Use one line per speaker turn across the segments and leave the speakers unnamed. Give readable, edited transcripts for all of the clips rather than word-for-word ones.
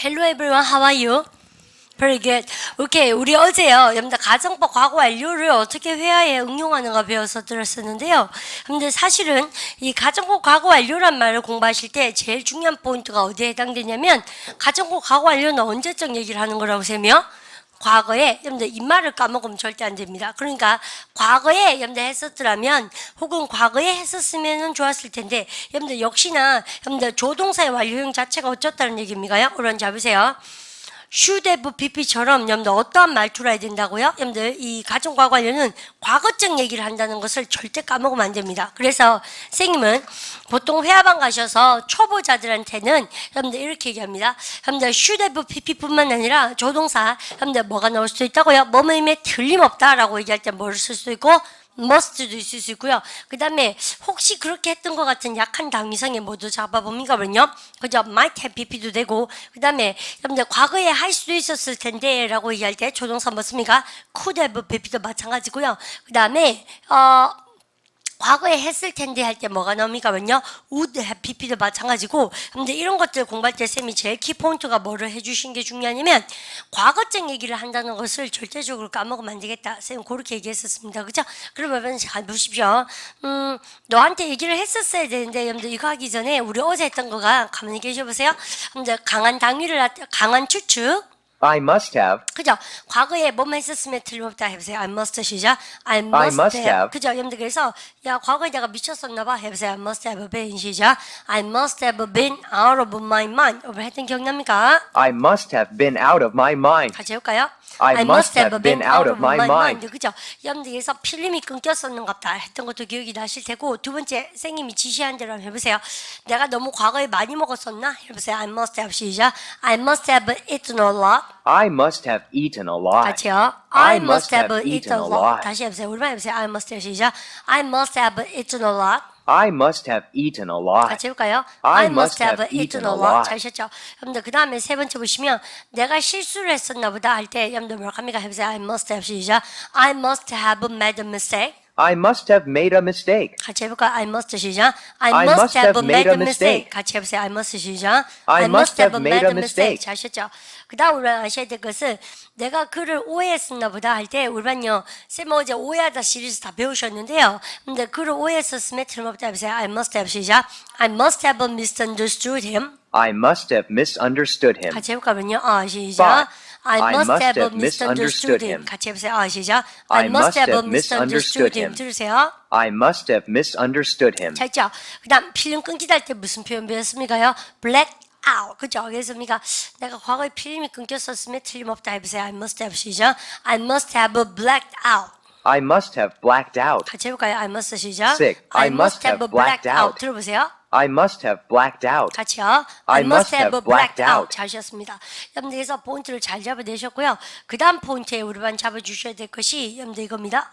Hello everyone, how are you? Very good. 오케이, 우리 어제요, 여러분들 가정법 과거 완료를 어떻게 회화에 응용하는가 배워서 들었었는데요. 근데 사실은 이 가정법 과거 완료란 말을 공부하실 때 제일 중요한 포인트가 어디에 해당되냐면 가정법 과거 완료는 언제적 얘기를 하는 거라고 세며 과거에 여러분들 이 말을 까먹으면 절대 안 됩니다. 그러니까 과거에 여러분들 했었더라면 혹은 과거에 했었으면 좋았을 텐데 여러분들 역시나 여러분들 조동사의 완료형 자체가 어쩌다는 얘기입니까요? 오른 잡으세요. should have pp처럼 여러분들 어떠한 말투를 해야 된다고요? 여러분들 이 가정과거 관련은 과거적 얘기를 한다는 것을 절대 까먹으면 안 됩니다. 그래서 선생님은 보통 회화방 가셔서 초보자들한테는 여러분들 이렇게 얘기합니다. 여러분들 should have pp뿐만 아니라 조동사 여러분들 뭐가 나올 수도 있다고요? 뭐뭐임에 틀림없다라고 얘기할 때 뭐를 쓸 수도 있고 must도 있을 수 있고요. 그 다음에 혹시 그렇게 했던 것 같은 약한 당위성에 모두 잡아봅니까? 그럼요. 그죠? might have pp도 되고 그 다음에 여러분들 과거에 할 수도 있었을 텐데 라고 얘기할 때 조동사 뭐 씁니까? could have pp도 마찬가지고요. 그 다음에 과거에 했을 텐데 할 때 뭐가 나옵니까? 면요 would have pp도 마찬가지고. 근데 이런 것들 공부할 때 쌤이 제일 키포인트가 뭐를 해주신 게 중요하냐면 과거적 얘기를 한다는 것을 절대적으로 까먹으면 안 되겠다. 쌤 그렇게 얘기했었습니다. 그죠? 그러면 잘 보십시오. 너한테 얘기를 했었어야 되는데 여러분들 이거 하기 전에 우리 어제 했던 거가 가만히 계셔보세요. 여러분들 강한 당위를 강한 추측
I must have.
그죠? 과거에 뭐만 했었으면 틀림없다 해보세요. I must 시작. I must have. 그죠? 여러분들 그래서 야 과거에 내가 미쳤었나 봐 해보세요. I must have been 시작. I must have been out of my mind. 오늘 했던 기억납니까?
I must have been out of my mind.
같이 해볼까요?
I must have been out of my mind.
그죠? 여러분들 그래서 필름이 끊겼었는갑다 했던 것도 기억이 나실 테고 두 번째 선생님이 지시한 대로 한번 해보세요. 내가 너무 과거에 많이 먹었었나? 해보세요. I must have 시작. I must have eaten a lot.
I must have eaten a lot.
같이요. I must have eaten a lot. 다시 해보세요. 우리만 해보세요. I must have 시작. I must have eaten a lot.
I must have eaten a lot.
같이 해볼까요?
I must have eaten a lot.
잘하셨죠? 여러분들 그 다음에 세 번째 보시면 내가 실수를 했었나 보다 할 때 여러분들 뭐라고 합니까? 해보세요. I must have 시작. I must have made a mistake.
I must have made a mistake.
같이 해볼까요? I must 시작. I must have made a mistake. 같이 해보세요. I must 시작.
I must have made a mistake.
잘하셨죠? 그 다음 우리가 아셔야 될 것은 내가 그를 오해했었나 보다 할 때 우리는요 쌤 어제 오해하다 시리즈 다 배우셨는데요. 근데 그를 오해했었으면 틀림없다 해보세요. I must have 시작. I must have misunderstood him.
I must have misunderstood him.
같이 해볼까요? 시작. I must have misunderstood him. 같이 해보세요. 시작. I must have misunderstood him. 들으세요.
I must have misunderstood him.
자, 있죠? 그 다음 필름 끊기다 할 때 무슨 표현 배웠습니까요? black out. 그죠? 그래서 우리가 내가 과거에 필름이 끊겼었으면 틀림없다 해보세요. I must have 시작. I must have blacked out.
I must have blacked out.
같이 해볼까요? I must 시작.
Sick. I must have blacked out.
들어보세요.
I must have blacked out.
같이요.
I must have blacked out.
잘하셨습니다. 여러분들 그래서 포인트를 잘 잡아내셨고요. 그 다음 포인트에 우리 반 잡아주셔야 될 것이 여러분들 이겁니다.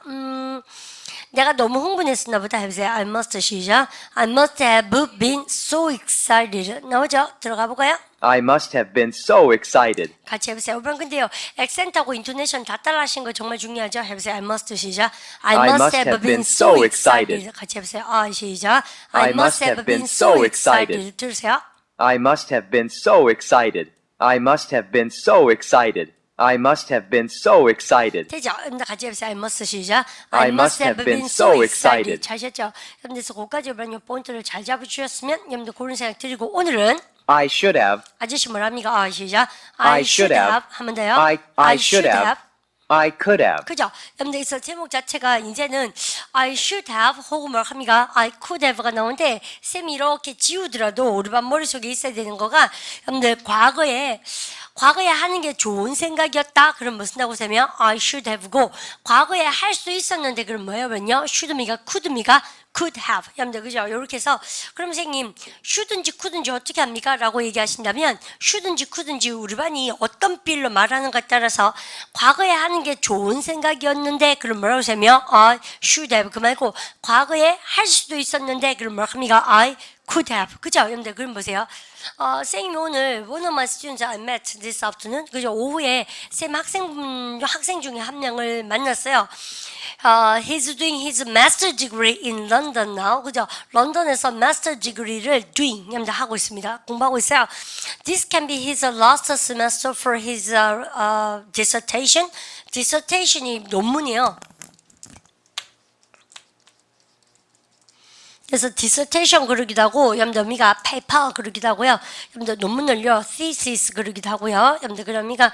내가 너무 흥분했었나 보다 해보세요. I must 시작. I must have been so excited. 나오죠? 들어가 볼까요?
I must have been so excited.
같이 해보세요. 여러분 근데요. 액센트하고 인토네이션 다 따라하신 거 정말 중요하죠? 해보세요. I must 시작. I must have been so excited. 같이 해보세요. 시작. I must have been so excited. 들으세요.
I must have been so excited. I must have been so excited. I must have been so excited.
되죠? 여러분들 같이 해보세요. I must 시작.
I must have been so excited.
잘하셨죠? 여러분들 거기까지 여러분 포인트를 잘 잡아주셨으면 여러분들 그런 생각 드리고 오늘은
I should have.
아저씨 뭐랍니까? 시작.
I should have.
하면 돼요.
I should have. I could have.
그죠? 여러분들 그래서 제목 자체가 이제는 I should have 혹은 뭘 합니까? I could have가 나오는데 쌤이 이렇게 지우더라도 우리 반 머릿속에 있어야 되는 거가 여러분들 과거에 하는 게 좋은 생각이었다. 그럼 뭐 쓴다고 하면 I should have고 과거에 할 수 있었는데 그럼 뭐예요? should미가 could미가 could have. 여러분들 그죠? 이렇게 해서 그럼 선생님 should인지 could인지 어떻게 합니까? 라고 얘기하신다면 should인지 could인지 우리 반이 어떤 빌로 말하는가에 따라서 과거에 하는 게 좋은 생각이었는데 그럼 뭐라고 하면 I should have. 그 말고 과거에 할 수도 있었는데 그럼 뭐라고 합니까? I could have. 그죠? 여러분들 그럼 보세요. 쌤이 오늘 one of my students I met this afternoon. 그죠? 오후에 쌤 학생 중에 한 명을 만났어요. He's doing his master degree in London. London now. 그죠? 런던에서 마스터 디그리를 doing 하고 있습니다. 공부하고 있어요. This can be his last semester for his dissertation. dissertation이 논문이에요. 그래서 dissertation 그러기도 하고, 여러분들 우리가 paper 그러기도 하고요. 여러분들 논문을요, thesis 그러기도 하고요. 여러분들 그러니까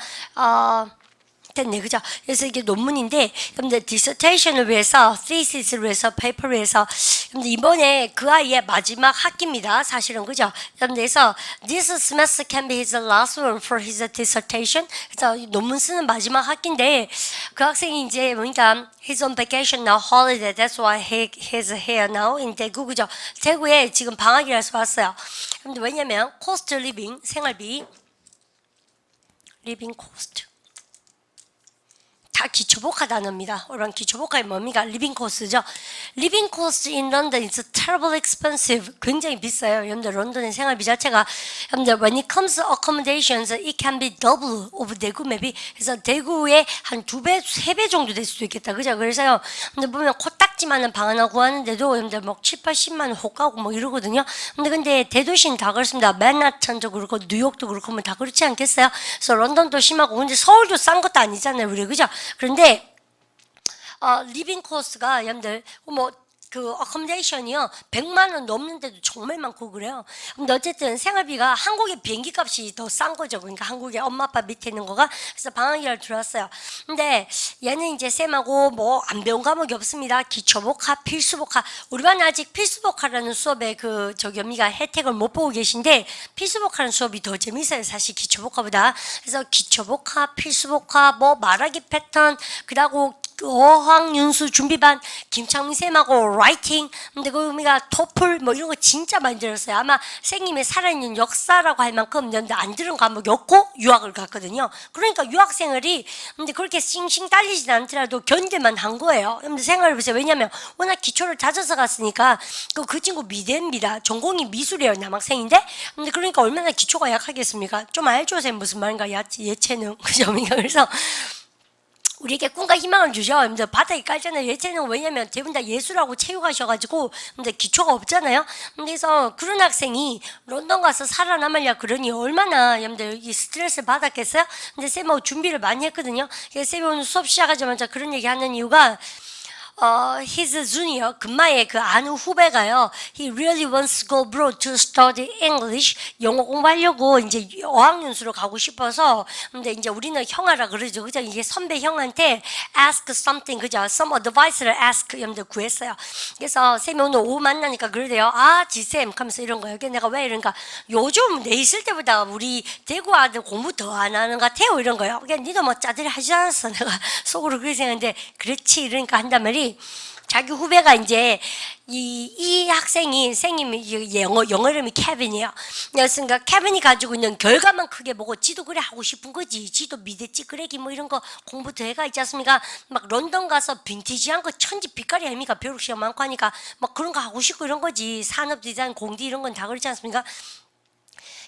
됐네, 그죠? 그래서 이게 논문인데, 여러분들 dissertation을 위해서, thesis를 위해서, paper을 위해서, 여러분들 이번에 그 아이의 마지막 학기입니다. 사실은, 그죠? 여러분들 그래서 this semester can be his last one for his dissertation. 그래서 논문 쓰는 마지막 학기인데, 그 학생이 이제 그러니까 he's on vacation now, holiday. That's why he's here now in 대구, 그죠? 대구에 지금 방학이라서 왔어요. 여러분들 왜냐면 cost living, 생활비, living cost. 다 기초복화 단어입니다. 이런 기초복화의 뭡니까? living cost죠. living cost in London is terribly expensive. 굉장히 비싸요. 여러분들 런던의 생활비 자체가 여러분들 when it comes to accommodations, it can be double of 대구 maybe. 그래서 대구의 한 2배, 3배 정도 될 수도 있겠다. 그죠? 그래서요. 근데 보면 코딱지만한 방 하나 구하는데도 여러분들 뭐 7, 80만 원 호가고 뭐 이러거든요. 근데 대도시는 다 그렇습니다. 맨하탄도 그렇고 뉴욕도 그렇고 뭐 다 그렇지 않겠어요? 그래서 런던도 심하고 근데 서울도 싼 것도 아니잖아요. 우리 그죠? 그런데 리빙 코스트가 여러분들 그 어커모데이션이요 100만 원 넘는데도 정말 많고 그래요. 근데 어쨌든 생활비가 한국의 비행기 값이 더 싼 거죠. 그러니까 한국의 엄마 아빠 밑에 있는 거가. 그래서 방학이라 들어왔어요. 근데 얘는 이제 쌤하고 뭐 안 배운 과목이 없습니다. 기초복화, 필수복화. 우리 반은 아직 필수복화라는 수업에 그 저기 언니가 혜택을 못 보고 계신데 필수복화라는 수업이 더 재밌어요. 사실 기초복화보다. 그래서 기초복화, 필수복화, 뭐 말하기 패턴, 그러고 어학연수 준비반 김창민 쌤하고 라이팅. 근데 그 우리가 토플 뭐 이런 거 진짜 많이 들었어요. 아마 선생님의 살아있는 역사라고 할 만큼 근데 안 들은 과목이 없고 유학을 갔거든요. 그러니까 유학 생활이 근데 그렇게 싱싱 딸리진 않더라도 견딜만 한 거예요. 근데 생각해 보세요. 왜냐하면 워낙 기초를 다져서 갔으니까 그 친구 미대입니다. 전공이 미술이에요. 남학생인데. 근데 그러니까 얼마나 기초가 약하겠습니까? 좀 알죠, 쌤 무슨 말인가? 예체능 그죠? 그래서 우리에게 꿈과 희망을 주죠. 근데 바닥에 깔잖아요. 예체능 왜냐면 대부분 다 예술하고 체육하셔가지고 근데 기초가 없잖아요. 그래서 그런 학생이 런던 가서 살아남으려 그러니 얼마나 여러분들 이 스트레스를 받았겠어요? 근데 쌤하고 준비를 많이 했거든요. 그래서 쌤이 오늘 수업 시작하자마자 그런 얘기 하는 이유가 his junior, 금마의 그 아는 후배가요. He really wants to go abroad to study English. 영어 공부하려고 이제 어학연수로 가고 싶어서. 근데 이제 우리는 형아라 그러죠. 그죠? 이게 선배 형한테 ask something, 그죠? Some advice를 ask 여러분들 구했어요. 그래서 쌤이 오늘 오후 만나니까 그러대요. 아, 지쌤 하면서 이런 거예요. 내가 왜 이런가? 요즘 내 있을 때보다 우리 대구 아들 공부 더 안 하는 것 같아요. 이런 거예요. 그냥 니도 뭐 짜들이 하지 않았어. 내가 속으로 그렇게 생각했는데 그렇지. 이러니까 한단 말이 자기 후배가 이제 이 학생이 선생님이 영어 이름이 케빈이에요. 그러니까 케빈이 가지고 있는 결과만 크게 보고 지도 그래 하고 싶은 거지. 지도 미대지 그래기 뭐 이런 거 공부 더 해가 있지 않습니까? 막 런던 가서 빈티지한 거 천지 빛깔이 아닙니까? 배울 시간 많고 하니까 막 그런 거 하고 싶고 이런 거지. 산업 디자인, 공디 이런 건 다 그렇지 않습니까?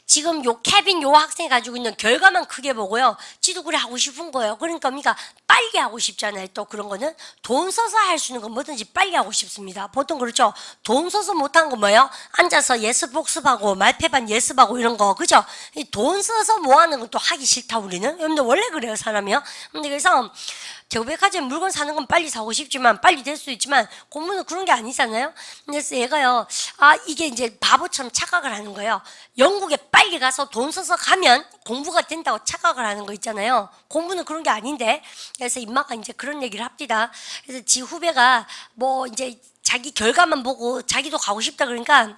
지금 요 케빈 요 학생이 가지고 있는 결과만 크게 보고요. 지도 그래 하고 싶은 거예요. 그러니까 우리가 빨리 하고 싶잖아요. 또 그런 거는 돈 써서 할 수 있는 건 뭐든지 빨리 하고 싶습니다. 보통 그렇죠. 돈 써서 못한 거 뭐예요? 앉아서 예습 복습하고 말패반 예습하고 이런 거 그죠? 돈 써서 뭐 하는 건 또 하기 싫다 우리는. 여러분들 원래 그래요 사람이요. 근데 그래서 대구백화점 물건 사는 건 빨리 사고 싶지만 빨리 될 수 있지만 공부는 그런 게 아니잖아요. 그래서 얘가요. 이게 이제 바보처럼 착각을 하는 거예요. 영국에 빨리 가서 돈 써서 가면 공부가 된다고 착각을 하는 거 있잖아요. 공부는 그런 게 아닌데. 그래서 임마가 이제 그런 얘기를 합니다. 그래서 지 후배가 뭐 이제 자기 결과만 보고 자기도 가고 싶다 그러니까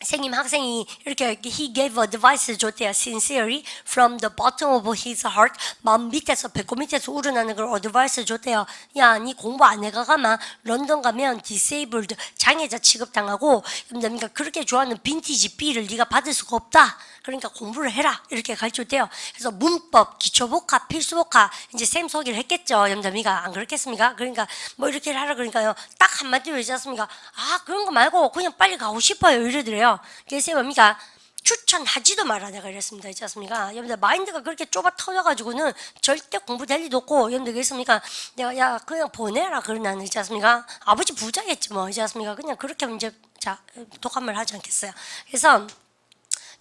선생님 학생이 이렇게 he gave advice 줬대요. Sincerely from the bottom of his heart. 마음 밑에서 배꼽 밑에서 우러나는 걸 advice 줬대요. 야, 니 공부 안 해가가마 런던 가면 disabled 장애자 취급당하고 그러니까 그렇게 좋아하는 빈티지 B를 네가 받을 수가 없다. 그러니까 공부를 해라 이렇게 가르쳐줬대요. 그래서 문법, 기초복화, 필수복화 이제 쌤 소개를 했겠죠. 염담이가 안 그렇겠습니까? 그러니까 뭐 이렇게 하라 그러니까요. 딱 한마디로 하지 않습니까? 그런 거 말고 그냥 빨리 가고 싶어요 이러더래요. 그래서 뭡니까? 추천하지도 마라 내가 이랬습니다. 있지 않습니까? 여러분들 마인드가 그렇게 좁아 터져가지고는 절대 공부될 리도 없고 여러분들 그랬습니까? 내가 야 그냥 보내라 그러나는 있지 않습니까? 아버지 부자겠지 뭐 있지 않습니까? 그냥 그렇게 하면 이제 자 독한 말 하지 않겠어요. 그래서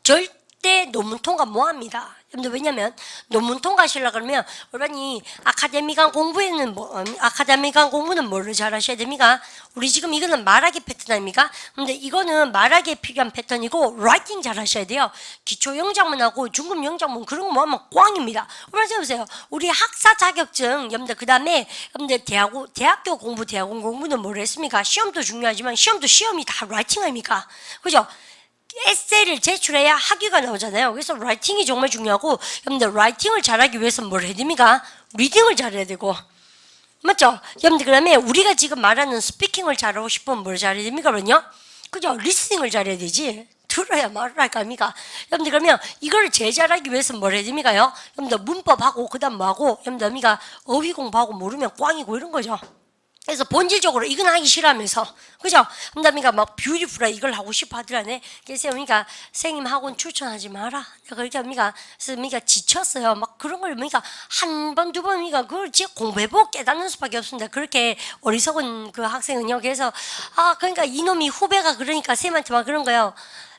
절대 논문 통과 못합니다. 여러분들 왜냐면 논문 통과하시려고 그러면 여러분이 아카데미간 공부에는 아카데미간 공부는 뭘로 잘하셔야 됩니까? 우리 지금 이거는 말하기 패턴 아닙니까? 근데 이거는 말하기에 필요한 패턴이고 라이팅 잘하셔야 돼요. 기초 영작문하고 중급 영작문 그런 거 뭐하면 꽝입니다. 여러분 보세요. 우리 학사 자격증 여러분들 그 다음에 여러분들 대학교 공부 대학원 공부는 뭘 했습니까? 시험도 중요하지만 시험도 시험이 다 라이팅 아닙니까? 그죠? 에세이를 제출해야 학위가 나오잖아요. 그래서 라이팅이 정말 중요하고 여러분들 라이팅을 잘하기 위해서는 뭘 해야 됩니까? 리딩을 잘해야 되고 맞죠? 여러분들 그러면 우리가 지금 말하는 스피킹을 잘하고 싶으면 뭘 잘해야 됩니까? 그러면요? 그죠? 리스닝을 잘해야 되지 들어야 말을 할까 합니까? 여러분들 그러면 이걸 제일 잘하기 위해서는 뭘 해야 됩니까요? 여러분들 문법하고 그 다음 뭐하고 여러분들 우리가 어휘 공부하고 모르면 꽝이고 이런 거죠. 그래서 본질적으로 이건 하기 싫어하면서 그죠? 그다음에 막 뷰티풀하 이걸 하고 싶어 하더라네. 그래서 우리가 선생님 학원 추천하지 마라. 그러니까 우리가 지쳤어요. 막 그런 걸 우리가 한 번 두 번 우리가 그걸 진짜 공부해보고 깨닫는 수밖에 없습니다. 그렇게 어리석은 그 학생은요. 그래서 그러니까 이놈이 후배가 그러니까 쌤한테 막 그런 거예요.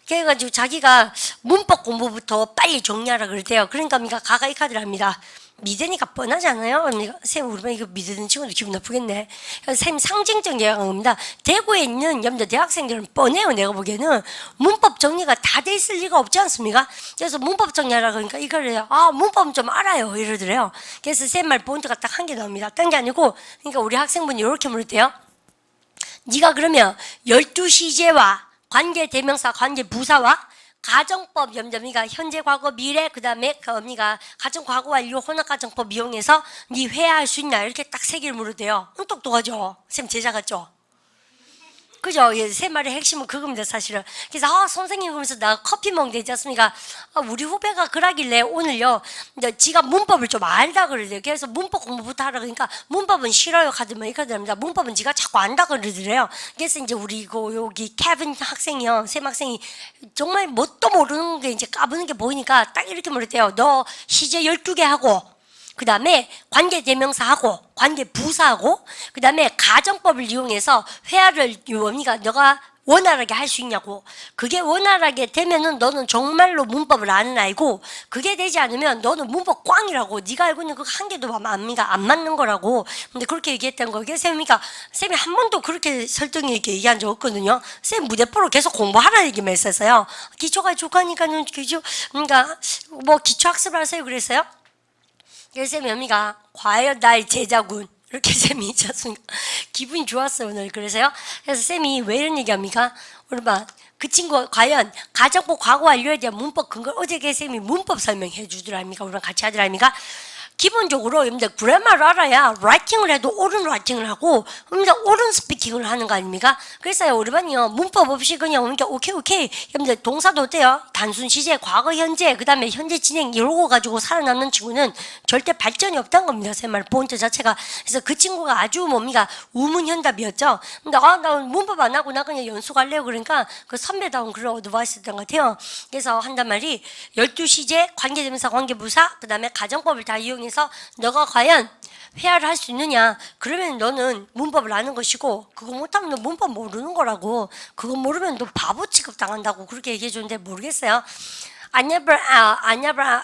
그래가지고 자기가 문법 공부부터 빨리 정리하라 그러대요. 그러니까 우리가 가까이 카드를 합니다. 믿으니까 뻔하잖아요. 쌤 우리 반 이거 믿는 친구도 기분 나쁘겠네. 쌤 상징적 얘기한 겁니다. 대구에 있는 여러분들 대학생들은 뻔해요. 내가 보기에는 문법 정리가 다 돼 있을 리가 없지 않습니까? 그래서 문법 정리하라 그러니까 이거를 문법은 좀 알아요 이러더래요. 그래서 쌤 말 본드가 딱 한 개 나옵니다. 딴 게 아니고 그러니까 우리 학생분이 이렇게 물었대요. 네가 그러면 12시제와 관계대명사 관계부사와 가정법 염점이가 현재 과거 미래 그다음에 그 언니가 가정 과거 완료 혼합 가정법 이용해서 네 회화할 수 있냐 이렇게 딱 세 개를 물어대요. 똑똑하죠. 쌤 제자 같죠. 그죠? 세 말의 핵심은 그겁니다, 사실은. 그래서, 선생님, 그러면서 나 커피 먹는데 있지 않습니까? 우리 후배가 그러길래 오늘요, 지가 문법을 좀 알다 그러대요. 그래서 문법 공부부터 하라 그러니까, 문법은 싫어요, 카드만 이렇게 됩니다. 문법은 지가 자꾸 안다 그러더래요. 그래서 이제 우리 여기 케빈 학생이요, 샘 학생이 정말 뭣도 모르는 게 이제 까부는 게 보이니까 딱 이렇게 물었대요. 너 시제 12개 하고, 그 다음에 관계대명사하고 관계부사하고 그 다음에 가정법을 이용해서 회화를 원이가 너가 원활하게 할 수 있냐고. 그게 원활하게 되면은 너는 정말로 문법을 아는 아이고 그게 되지 않으면 너는 문법 꽝이라고. 네가 알고 있는 그 한 개도 안 맞는 거라고. 근데 그렇게 얘기했던 거. 그래서 쌤이 한 번도 그렇게 설득이 있게 얘기한 적 없거든요. 쌤 무대포로 계속 공부하라 얘기만 했었어요. 기초가 족하니까는 그러니까 뭐 기초학습을 하세요 그랬어요. 그래서 쌤이 언니가 과연 나의 제자군 이렇게 쌤이 있지 않습니까? 기분이 좋았어요 오늘. 그래서요. 그래서 쌤이 왜 이런 얘기합니까? 오늘 그 친구 과연 가정법 과거 완료에 대한 문법 근거 어제 쌤이 문법 설명해 주더랍니까? 우리랑 같이 하더랍니까? 기본적으로 여러분들 그래마를 알아야 라이팅을 해도 옳은 라이팅을 하고 여러분들 옳은 스피킹을 하는 거 아닙니까? 그래서요 우리 반이요 문법 없이 그냥 오니까 오케이 여러분들 동사도 어때요? 단순 시제, 과거, 현재 그 다음에 현재 진행 이러고 가지고 살아남는 친구는 절대 발전이 없다는 겁니다. 제 말 본트 자체가. 그래서 그 친구가 아주 뭡니까 우문현답이었죠. 근데 나 문법 안 하고 나 그냥 연수 갈래요 그러니까 그 선배다운 그런 어드바이스였던 것 같아요. 그래서 한단 말이 12시제, 관계대명사, 관계부사 그 다음에 가정법을 다 이용해 그래서 너가 과연 회화를 할 수 있느냐? 그러면 너는 문법을 아는 것이고 그거 못하면 너 문법 모르는 거라고. 그거 모르면 너 바보 취급 당한다고 그렇게 얘기해 줬는데 모르겠어요. I never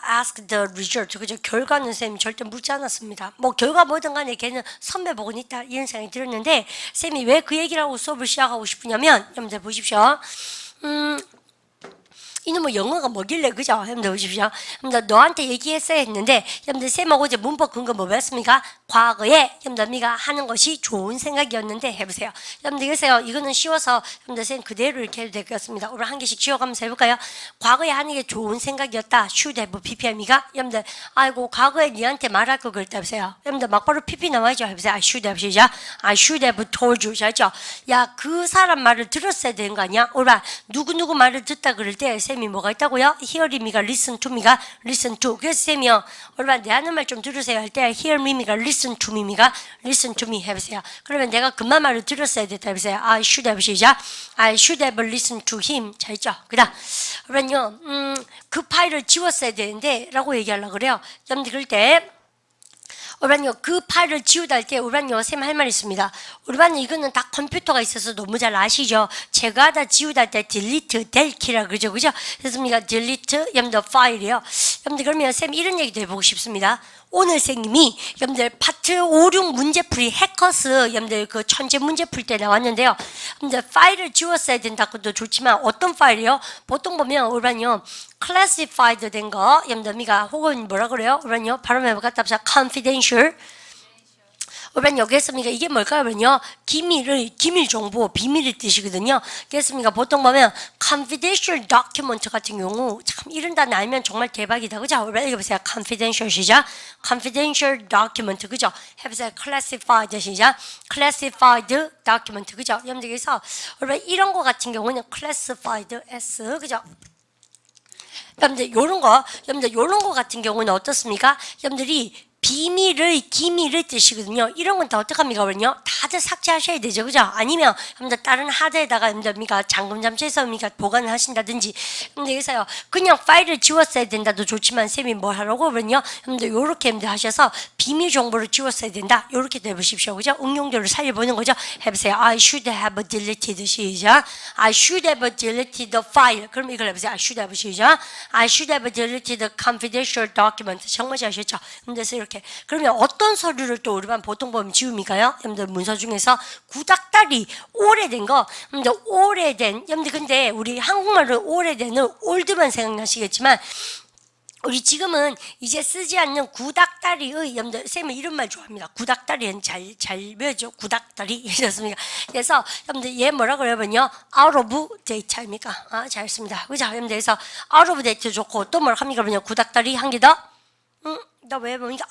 asked the result. 그죠? 결과는 쌤이 절대 묻지 않았습니다. 뭐 결과 뭐든 간에 걔는 선배 복은 있다 이런 생각이 들었는데 쌤이 왜 그 얘기를 하고 수업을 시작하고 싶으냐면 여러분들 보십시오. 이놈의 영어가 뭐길래 그죠? 여러분들 보십시오. 여러분들 너한테 얘기했어야 했는데 여러분들 쌤하고 어제 문법 근거 뭐 배웠습니까? 과거에 여러분들 네가 하는 것이 좋은 생각이었는데 해보세요. 여러분들 그래서요 이거는 쉬워서 여러분들 쌤 그대로 이렇게 해도 되겠습니다. 우리 한 개씩 지워가면서 해볼까요? 과거에 하는 게 좋은 생각이었다. should have ppm이가 여러분들 아이고 과거에 니한테 말할 거 그랬다 해보세요. 여러분들 막바로 pp 나와야죠. 해보세요. I should have 시작. I should have told you. 잘죠? 야 그 사람 말을 들었어야 되는 거 아니야? 오라 누구 말을 듣다 그럴 때 쌤이 쌤이 뭐가 있다고요? hear me가 listen to me가 listen to. 그래서 쌤이요. 여러분 내 하는 말 좀 들으세요 할 때 hear me가 listen to me가 listen to me 해보세요. 그러면 내가 그만 말을 들었어야 됐다 해보세요. I should have 시작. I should have listened to him. 자 있죠. 그다음 여러분요. 그 파일을 지웠어야 되는데 라고 얘기하려고 그래요. 여러분들 그럴 때 우리반요 그 파일을 지우다 할 때 우리반요 쌤 할 말 있습니다. 우리반요 이거는 다 컴퓨터가 있어서 너무 잘 아시죠? 제가 다 지우다 할 때 delete del 키라 그러죠, 그죠? 그래서 우리가 delete 여러분들 파일이요. 여러분들 그러면 쌤 이런 얘기도 해보고 싶습니다. 오늘 선생님이 여러분들 파트 5, 6 문제풀이 해커스 여러분들 그 천재 문제풀 때 나왔는데요. 여러분들 파일을 지웠어야 된다고도 좋지만 어떤 파일이요? 보통 보면 우리반요 classified 된 거 여러분들미가 혹은 뭐라 그래요? 우리반요 발음해볼까? 답사 confidential. 우리반 여기에서니까 이게 뭘까요? 그러면요 기밀 정보, 비밀의 뜻이거든요. 그래서 보통 보면 confidential document 같은 경우 참 이런 단어 알면 정말 대박이다, 그죠? 우리 이거 보세요. confidential 시작. confidential document, 그죠? 해보세요. classified 시작. classified document, 그죠? 여러분들 여기서 우리 이런 거 같은 경우는 classified s, 그죠? 여러분들 요런 거 같은 경우는 어떻습니까? 여러분들이 기밀의 뜻이거든요. 이런 건 다 어떡합니까? 그러면요 다들 삭제하셔야 되죠, 그죠? 아니면 여러분들 다른 하드에다가 여러분들 잠금 잠수해서 보관을 하신다든지. 근데 여기서요 그냥 파일을 지웠어야 된다도 좋지만 쌤이 뭘 하라고 그러면요 여러분들 요렇게 여러분들 하셔서 비밀 정보를 지웠어야 된다. 요렇게 해보십시오, 그죠? 응용도를 살려보는 거죠. 해보세요. I should have deleted 시작. I should have deleted the file. 그럼 이걸 해보세요. I should have 시작. I should have deleted the confidential document. 정말 잘하셨죠? 그래서 이렇게 그러면 어떤 서류를 또 우리만 보통 보면 지웁니까요? 여러분들 문서 중에서 구닥다리 오래된 거, 여러분들 오래된, 여러분들 근데 우리 한국말로 오래된은 올드만 생각나시겠지만 우리 지금은 이제 쓰지 않는 구닥다리의 여러분들 쌤은 이런 말 좋아합니다. 구닥다리는 잘 배우죠. 구닥다리 이렇습니까? 그래서 여러분들 얘 뭐라 그러면요 out of date입니까? 아 잘했습니다. 그죠? 여러분들 그래서 out of date 좋고 또 뭐라 합니까? 그러면 구닥다리 한 개 더. 나 왜 보니까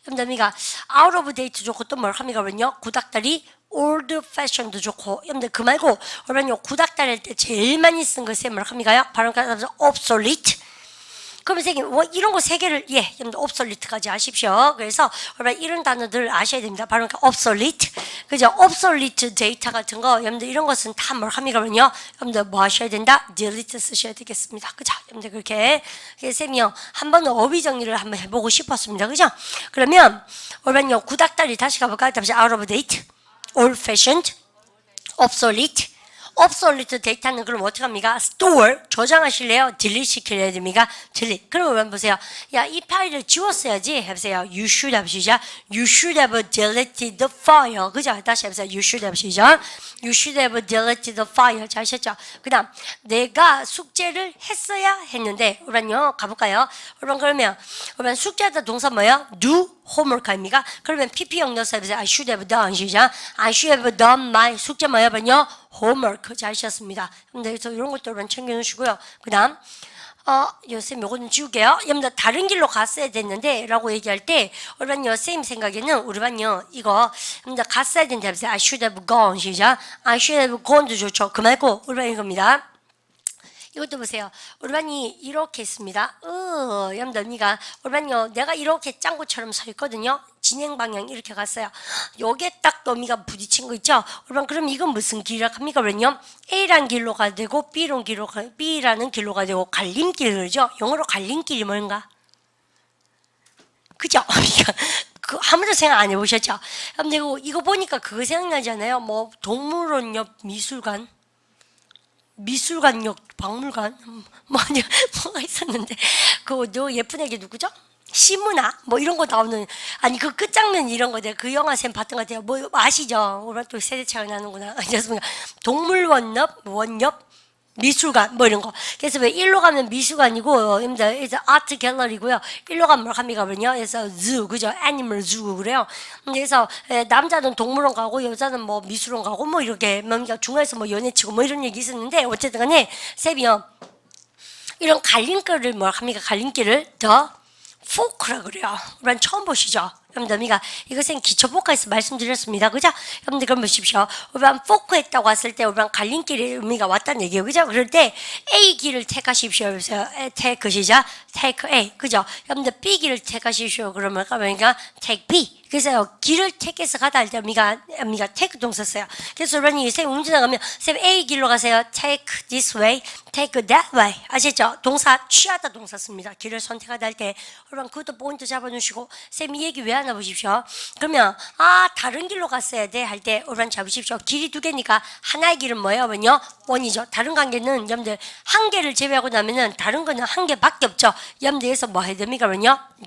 여러분들 out of date 좋고 또 뭘 합니까? 그러면요 구닥다리 old fashioned 좋고 여러분들 그 말고 그러면요 구닥다리 할 때 제일 많이 쓴 거 쌤 뭘 합니까요? 바로 obsolete. 그러면 선생님 이런 거 세 개를 여러분들 obsolete까지 아십시오. 그래서 여러분 이런 단어들 아셔야 됩니다. 바로 obsolete, 그죠? obsolete data 같은 거 여러분들 이런 것은 다 뭘 합니까? 그러면요 여러분들 뭐 하셔야 된다? delete 쓰셔야 되겠습니다. 그죠? 여러분들 그렇게 쌤이요 한 번은 어휘 정리를 한번 해보고 싶었습니다. 그죠? 그러면 여러분요 구닥다리 다시 가볼까요? 다시 out of date, old fashioned, obsolete. obsolete 데이터는 그럼 어떻게 합니까? store 저장하실래요? delete 시켜야 됩니까? delete. 그러면 보세요. 야, 이 파일을 지웠어야지. 해보세요. You should have 시작. You should have deleted the file. 그죠? 다시 해보세요. You should have 시작. You should have deleted the file. 잘 하셨죠? 그 다음 내가 숙제를 했어야 했는데 우리는요 가볼까요? 그러면 숙제하다 동사 뭐예요? do homework 아닙니까? 그러면 PP형 넣어서 해보세요. I should have done 시작. I should have done my 숙제 뭐예요? homework. 잘 하셨습니다. 그래서 이런 것도 여러분 챙겨놓으시고요. 그 다음 요쌤 요거는 지울게요. 여러분들 다른 길로 갔어야 됐는데 라고 얘기할 때 여러분 요쌤 생각에는 우리 반요 이거 여러분들 갔어야 된다 해보세요. I should have gone 시작. I should have gone도 좋죠. 그 말고 우리 반 이겁니다. 이것도 보세요. 우리 반이 이렇게 있습니다. 여러분들 언니가 우리 반요 내가 이렇게 짱구처럼 서 있거든요. 진행 방향 이렇게 갔어요. 여기에 딱 너미가 부딪힌 거 있죠? 여러분 그럼 이건 무슨 길이라 합니까? 그러면요 A라는 길로 가야 되고 B라는 길로 가야 되고 갈림길 그러죠? 영어로 갈림길이 뭔가? 그죠? 그 아무도 생각 안 해보셨죠? 근데 이거 보니까 그거 생각나잖아요. 뭐 동물원 옆 미술관역 박물관 뭐가 있었는데 그거 예쁜 애기 누구죠? 시문화 뭐 이런 거 나오는 아니 그 끝장면 이런 거죠. 그 영화 쌤 봤던 것 같아요. 뭐 아시죠? 오늘 또 세대 차이 나는구나. 아셨습니까? 동물원 옆 원옆 미술관 뭐 이런 거. 그래서 왜 일로 가면 미술관이고 그래서 아트 갤러리고요. 일로 가면 뭐 합니까? 그래서 zoo 그죠? 애니멀 zoo 그래요. 그래서 남자는 동물원 가고 여자는 뭐 미술원 가고 뭐 이렇게 뭔가 중간에서 뭐 연애 치고 뭐 이런 얘기 있었는데 어쨌든 간에 쌤이요 이런 갈림길을 뭐 합니까? 갈림길을 더 포크라 그래요. 우리는 처음 보시죠? 여러분들 이것은 기초복화에서 말씀드렸습니다. 그죠? 여러분들 그럼 보십시오. 우리가 포크했다고 왔을 때 우리가 갈림길에 의미가 왔다는 얘기예요. 그죠? 그럴 때 A 길을 택하십시오. 그래서 take 시작 take A. 그죠? 여러분들 B 길을 택하십시오. 그러면 take B. 그래서 길을 택해서 가다 할 때 우리가 take 동사 써요. 그래서 여러분이 쌤 운전하면 쌤 A 길로 가세요. take this way, take that way. 아시죠? 동사 취하다 동사 씁니다. 길을 선택하다 할 때 여러분 그것도 포인트 잡아주시고 쌤 이 얘기 왜 하나 보십시오. 그러면 다른 길로 갔어야 돼 할 때 여러분 잡으십시오. 길이 두 개니까 하나의 길은 뭐예요? 원이죠. 다른 관계는 여러분들 한 개를 제외하고 나면은 다른 거는 한 개밖에 없죠. 여러분들에서 뭐 해야 됩니까?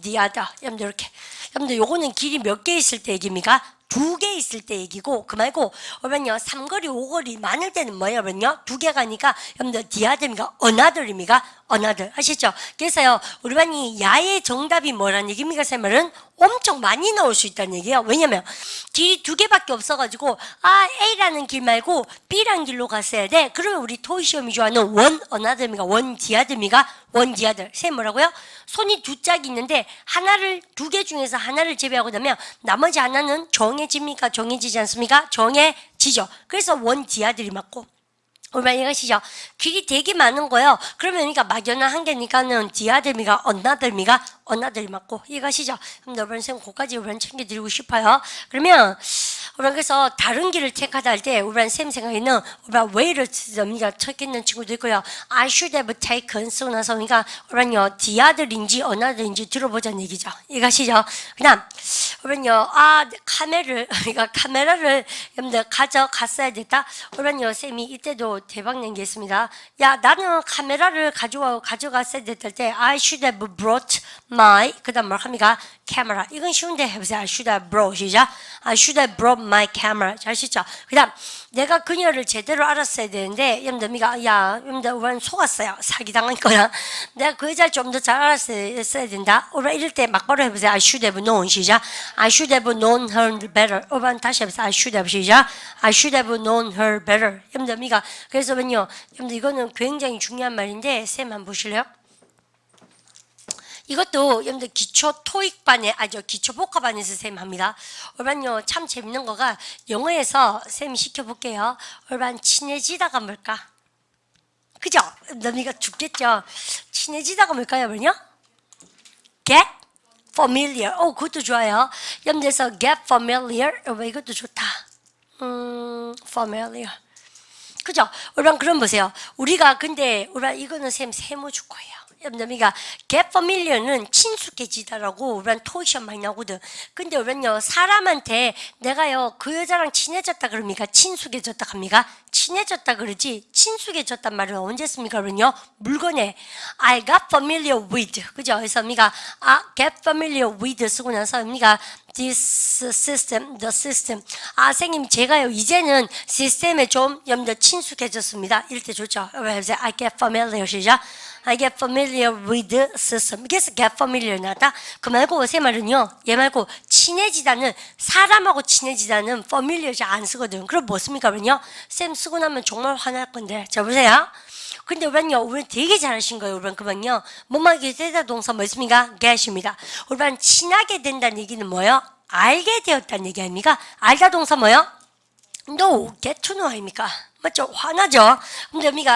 the other. 여러분들 이렇게. 여러분들 요거는 길이 몇 개 있을 때 얘기입니까? 두 개 있을 때 얘기고 그 말고 여러분요 3거리 5거리 많을 때는 뭐예요? 여러분요 두 개가 아니까 여러분들 디아드입니까? 어나들입니까? 어나들 아시죠? 그래서요 우리 반이 야의 정답이 뭐라는 얘기입니까? 제 말은 엄청 많이 나올 수 있다는 얘기예요. 왜냐면 길이 두 개밖에 없어가지고 A라는 길 말고 B라는 길로 갔어야 돼. 그러면 우리 토익 시험이 좋아하는 원 어나들입니까? 원 디아드입니까? 원 디아들. 쌤 뭐라고요? 손이 두 짝이 있는데 하나를 두 개 중에서 하나를 제외하고 나면 나머지 하나는 정해집니까? 정해지지 않습니까? 정해지죠. 그래서 원 디아들이 맞고 얼마나 이해가시죠? 길이 되게 많은 거예요. 그러면 막연한 한 개니까는 디아들미가 언나들이 맞고 이해가시죠? 그럼 여러분 쌤 그까지 여러분 챙겨드리고 싶어요. 그러면 여러분 그래서 다른 길을 택하다 할 때 여러분 쌤 생각에는 여러분 way를 찾겠는 친구도 있고요. I should have taken 쓰고 나서 여러분요 디아들인지 언나들인지 들어보자는 얘기죠. 이해가시죠? 그다음 여러분요 카메라를 여러분들 가져갔어야 됐다. 여러분요 쌤이 이때도 대박 낸 게 있습니다. 야 나는 카메라를 가져갔어야 됐을 때 I should have brought my 그다음 뭘 합니까? camera. 이건 쉬운데 해보세요. I should have brought 시작. I should have brought my camera. 잘 쓰죠? 그다음 내가 그녀를 제대로 알았어야 되는데 여러분들 여러분들 속았어요. 사기당한 거야. 내가 그 여자를 좀 더 잘 알았어야 된다. 오늘 이럴 때 막바로 해보세요. I should have known 시작. I should have known her better. 오늘 다시 해보세요. I should have 시작. I should have known her better. 여러분들 그래서 여러분들 이거는 굉장히 중요한 말인데 쌤 한번 보실래요? 이것도 여러분들 기초 토익반에 기초 복합반에서 쌤 합니다. 얼반요 참 재밌는 거가 영어에서 쌤이 시켜볼게요. 얼반 친해지다가 뭘까? 그죠? 너미가 죽겠죠? 친해지다가 뭘까요, 여러분요? Get familiar. 그것도 좋아요. 여러분들에서 get familiar. 이것도 좋다. familiar. 그죠? 여러분 그럼 보세요. 우리가 근데 이거는 쌤 세모 줄 거예요. 여러분들 get familiar는 친숙해지다라고 우리는 토익 시험 많이 나오거든. 근데 우리는요 사람한테 내가요 그 여자랑 친해졌다 그럽니까? 친숙해졌다 합니까? 친해졌다 그러지 친숙해졌단 말은 언제 씁니까? 그러면요 물건에 I got familiar with 그죠? 그래서 get familiar with 쓰고 나서 this system, the system. 선생님 제가요 이제는 시스템에 좀 여러분들 친숙해졌습니다. 이럴 때 좋죠. I get familiar 시작. I get familiar with the system. 그래서 get familiar 나다. 그 말고 세 말은요. 얘 말고 친해지다는 사람하고 친해지다는 familiar 잘 안 쓰거든. 그럼 뭐 씁니까? 그러면요. 쌤 쓰고 나면 정말 화날 건데. 자 보세요. 근데 우리 되게 잘하신 거예요. 그러면요. 뭐뭐하게 되다 동사 뭐 있습니까? get입니다. 우리 친하게 된다는 얘기는 뭐예요? 알게 되었다는 얘기 아닙니까? 알다 동사 뭐예요? No, get to know 아닙니까? 맞죠? 화나죠? 여러분들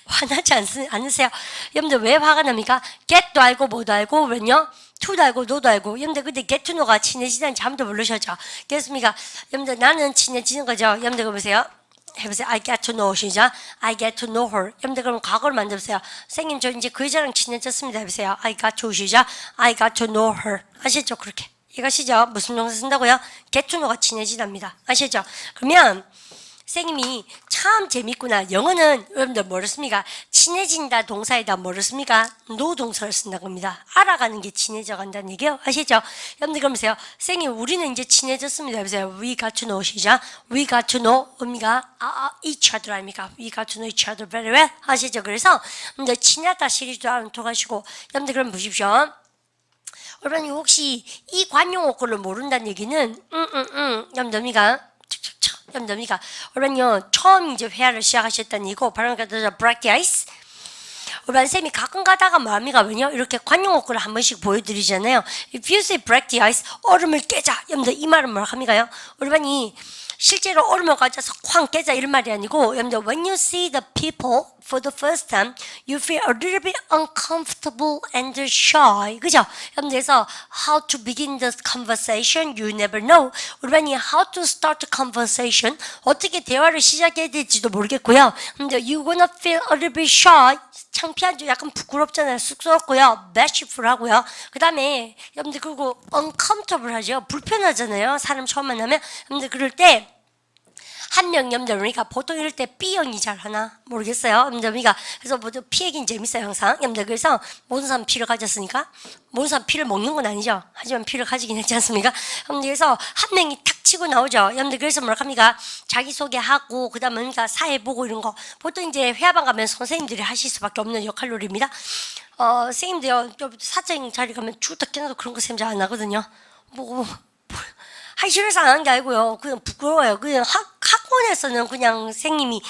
화나지 않으세요? 여러분들 왜 화가 납니까? get도 알고 뭐도 알고 그러면요 to도 알고 no도 알고 여러분들 근데 get to know가 친해지다는 잠도 모르셨죠? 그렇습니까? 여러분들 나는 친해지는 거죠? 여러분들 보세요. 해보세요. I get to know 시작. I get to know her. 여러분들 그럼 과거를 만들어보세요. 선생님 저 이제 그 여자랑 친해졌습니다. 해보세요. I got to 시작. I got to know her. 아시죠? 그렇게. 이해가시죠? 무슨 동사 쓴다고요? get to know가 친해지답니다. 아시죠? 그러면 선생님이 참 재밌구나. 영어는 여러분들 뭐를 씁니까? 친해진다 동사에다 뭐를 씁니까? know 동사를 쓴다고 합니다. 알아가는 게 친해져 간다는 얘기예요. 아시죠? 여러분들 그러면서요. 선생님 우리는 이제 친해졌습니다. 해보세요. We got to know 시작. We got to know each other 아닙니까? We got to know each other very well. 아시죠? 그래서 이제 친하다 시리즈도 알아두가시고 여러분들 그럼 보십시오. 여러분 혹시 이 관용어구를 모른다는 얘기는 여러분들 여러분요 처음 이제 회화를 시작하셨다는 얘기고 바로 브레이크 아이스 우리 쌤이 가끔 가다가 마음이 가면요 이렇게 관용어구를 한 번씩 보여드리잖아요. If you say break the ice, 얼음을 깨자. 여러분들 이 말은 뭐라 합니까요? 우리 반이 실제로 얼음을 가져서 쾅 깨자 이런 말이 아니고 여러분들 when you see the people for the first time, you feel a little bit uncomfortable and shy. 그죠? 그래서 how to begin the conversation, you never know. 우리 반이 how to start the conversation, 어떻게 대화를 시작해야 될지도 모르겠고요. 근데 you gonna feel a little bit shy. 창피하죠. 약간 부끄럽잖아요. 쑥스럽고요. bashful하고요. 그 다음에 여러분들 그리고 uncomfortable 하죠. 불편하잖아요. 사람 처음 만나면. 여러분들 그럴 때 한 명 여러분들 그러니까 보통 이럴 때 B형이 잘 하나 모르겠어요. 여러분들 그러니까 그래서 뭐 피 얘기는 재밌어요 항상. 여러분들 그래서 모든 사람 피를 가졌으니까 모든 사람 피를 먹는 건 아니죠. 하지만 피를 가지긴 했지 않습니까? 여러분들 그래서 한 명이 탁 치고 나오죠. 여러분들 그래서 뭐라 합니까? 자기소개하고 그다음에 그러니까 사회 보고 이런 거 보통 이제 회화방 가면 선생님들이 하실 수밖에 없는 역할놀이입니다. 선생님들요 사적 자리 가면 주딱 깨놔도 그런 거 쌤 잘 안 하거든요. 하기 싫어서 안 하는 게 아니고요. 그냥 부끄러워요. 그냥 학원에서는 그냥 선생님이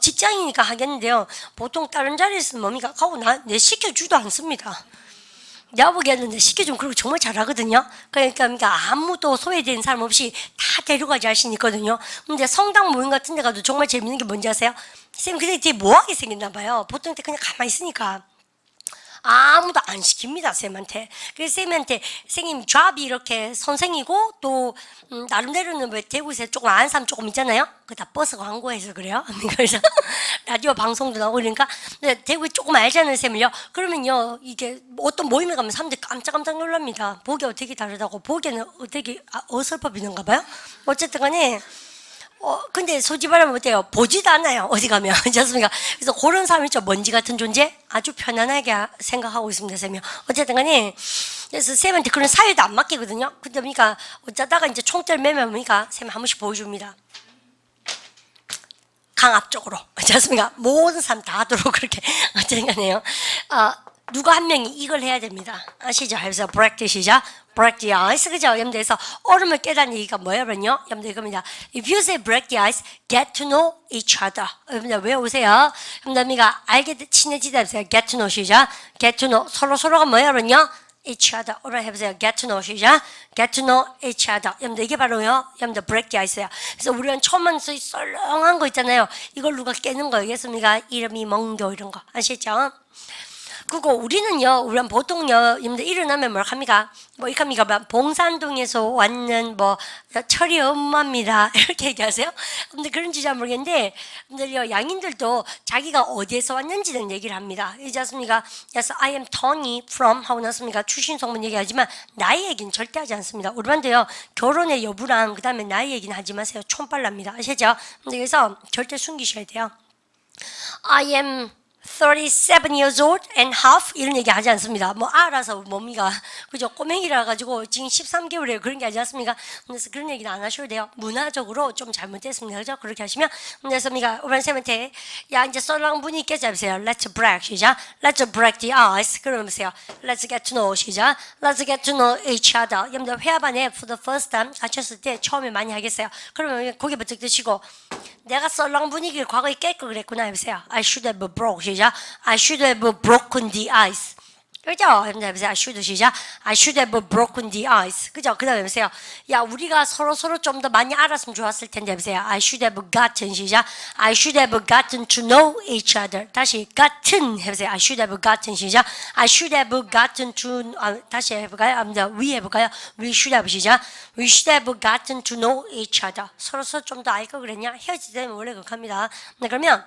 직장이니까 하겠는데요. 보통 다른 자리에서는 뭡니까? 가고 내 시켜주도 않습니다. 내가 보기에는 내 시켜주면 그리고 정말 잘하거든요. 그러니까 아무도 소외된 사람 없이 다 데려가 자신 있거든요. 근데 성당 모임 같은 데 가도 정말 재밌는 게 뭔지 아세요? 선생님 근데 되게 뭐하게 생겼나 봐요. 보통 때 그냥 가만히 있으니까. 아무도 안 시킵니다, 쌤한테. 그래서 쌤한테 선생님 잡이 이렇게 선생이고 또 나름대로는 뭐 대구에서 조금 아는 사람 조금 있잖아요. 그거 다 버스 광고해서 그래요. 그래서 라디오 방송도 나오고 그러니까 근데 대구에 조금 알잖아요, 쌤을요. 그러면요 이게 어떤 모임에 가면 사람들이 깜짝깜짝 놀랍니다. 보기가 되게 다르다고. 보기에는 되게 어설퍼 보이는가 봐요. 어쨌든 간에 근데 솔직히 말하면 어때요? 보지도 않아요. 어디 가면. 그렇지 않습니까? 그래서 그런 사람이 좀 먼지 같은 존재? 아주 편안하게 생각하고 있습니다, 쌤이. 어쨌든 간에. 그래서 쌤한테 그런 사회도 안 맡기거든요. 근데 그러니까 어쩌다가 이제 총대를 매면 보니까 쌤이 한 번씩 보여줍니다. 강 앞쪽으로. 그렇지 않습니까? 모든 사람 다 하도록 그렇게. 어쨌든 간에요. 누가 한 명이 이걸 해야 됩니다. 아시죠? 그래서 break the 시작. break the ice. 그죠? 여러분들에서 얼음을 깨다는 얘기가 뭐냐면요. 여러분들 이겁니다. If you say break the ice, get to know each other. 여러분들 외우세요. 여러분들 알게 친해지다 해보세요. get to know 시작. get to know. 서로가 뭐냐면요. each other. 오늘 해보세요. get to know 시작. get to know each other. 여러분들 이게 바로요. 여러분들 break the ice예요. 그래서 우리는 처음엔 썰렁한 거 있잖아요. 이걸 누가 깨는 거겠습니까? 이름이 멍교 이런 거. 아시죠? 그리고 우리는요, 우리는 보통요, 여러분들 일어나면 뭘 합니까? 뭐, 이렇게 합니까? 봉산동에서 왔는 철이 엄마입니다. 이렇게 얘기하세요? 근데 그런지 잘 모르겠는데, 여러분들요, 양인들도 자기가 어디에서 왔는지는 얘기를 합니다. 이지 않습니까? 그래서 I am Tony from 하고 났습니까? 출신 성분 얘기하지만, 나이 얘기는 절대 하지 않습니다. 우리 반도요, 결혼의 여부랑, 그 다음에 나이 얘기는 하지 마세요. 촌빨랍니다. 아시죠? 근데 그래서 절대 숨기셔야 돼요. I am 37 years old and half 이런 얘기 하지 않습니다. 뭐 알아서 뭡니까? 그죠? 꼬맹이라 가지고 지금 13개월이에요. 그런 게 하지 않습니까? 그래서 그런 얘기는 안 하셔도 돼요. 문화적으로 좀 잘못됐습니다. 그죠? 그렇게 하시면 그래서 우리가 오반쌤한테 야 이제 썰렁 분이 있겠지 하세요. Let's break 시작. Let's break the ice. 그러면서요. Let's get to know 시작. Let's get to know each other. 여러분들 회화반에 for the first time 갇혔을 때 처음에 많이 하겠어요. 그러면 고개 버쩍 드시고 내가 썰렁 분위기를 과거에 깰 걸 그랬구나 해보세요. I should have broke 시작. I should have broken the ice. 그죠? 해보세요. I should 시작. I should have broken the ice. 그죠? 그 다음에 해보세요. 야 우리가 서로 좀 더 많이 알았으면 좋았을 텐데 해보세요. I should have gotten 시작. I should have gotten to know each other. 다시 gotten 해보세요. I should have gotten 시작. I should have gotten to 다시 해볼까요? we 해볼까요? We should have 시작. We should have gotten to know each other. 서로 좀 더 알 걸 그랬냐? 헤어질 때는 원래 그렇게 합니다. 네, 그러면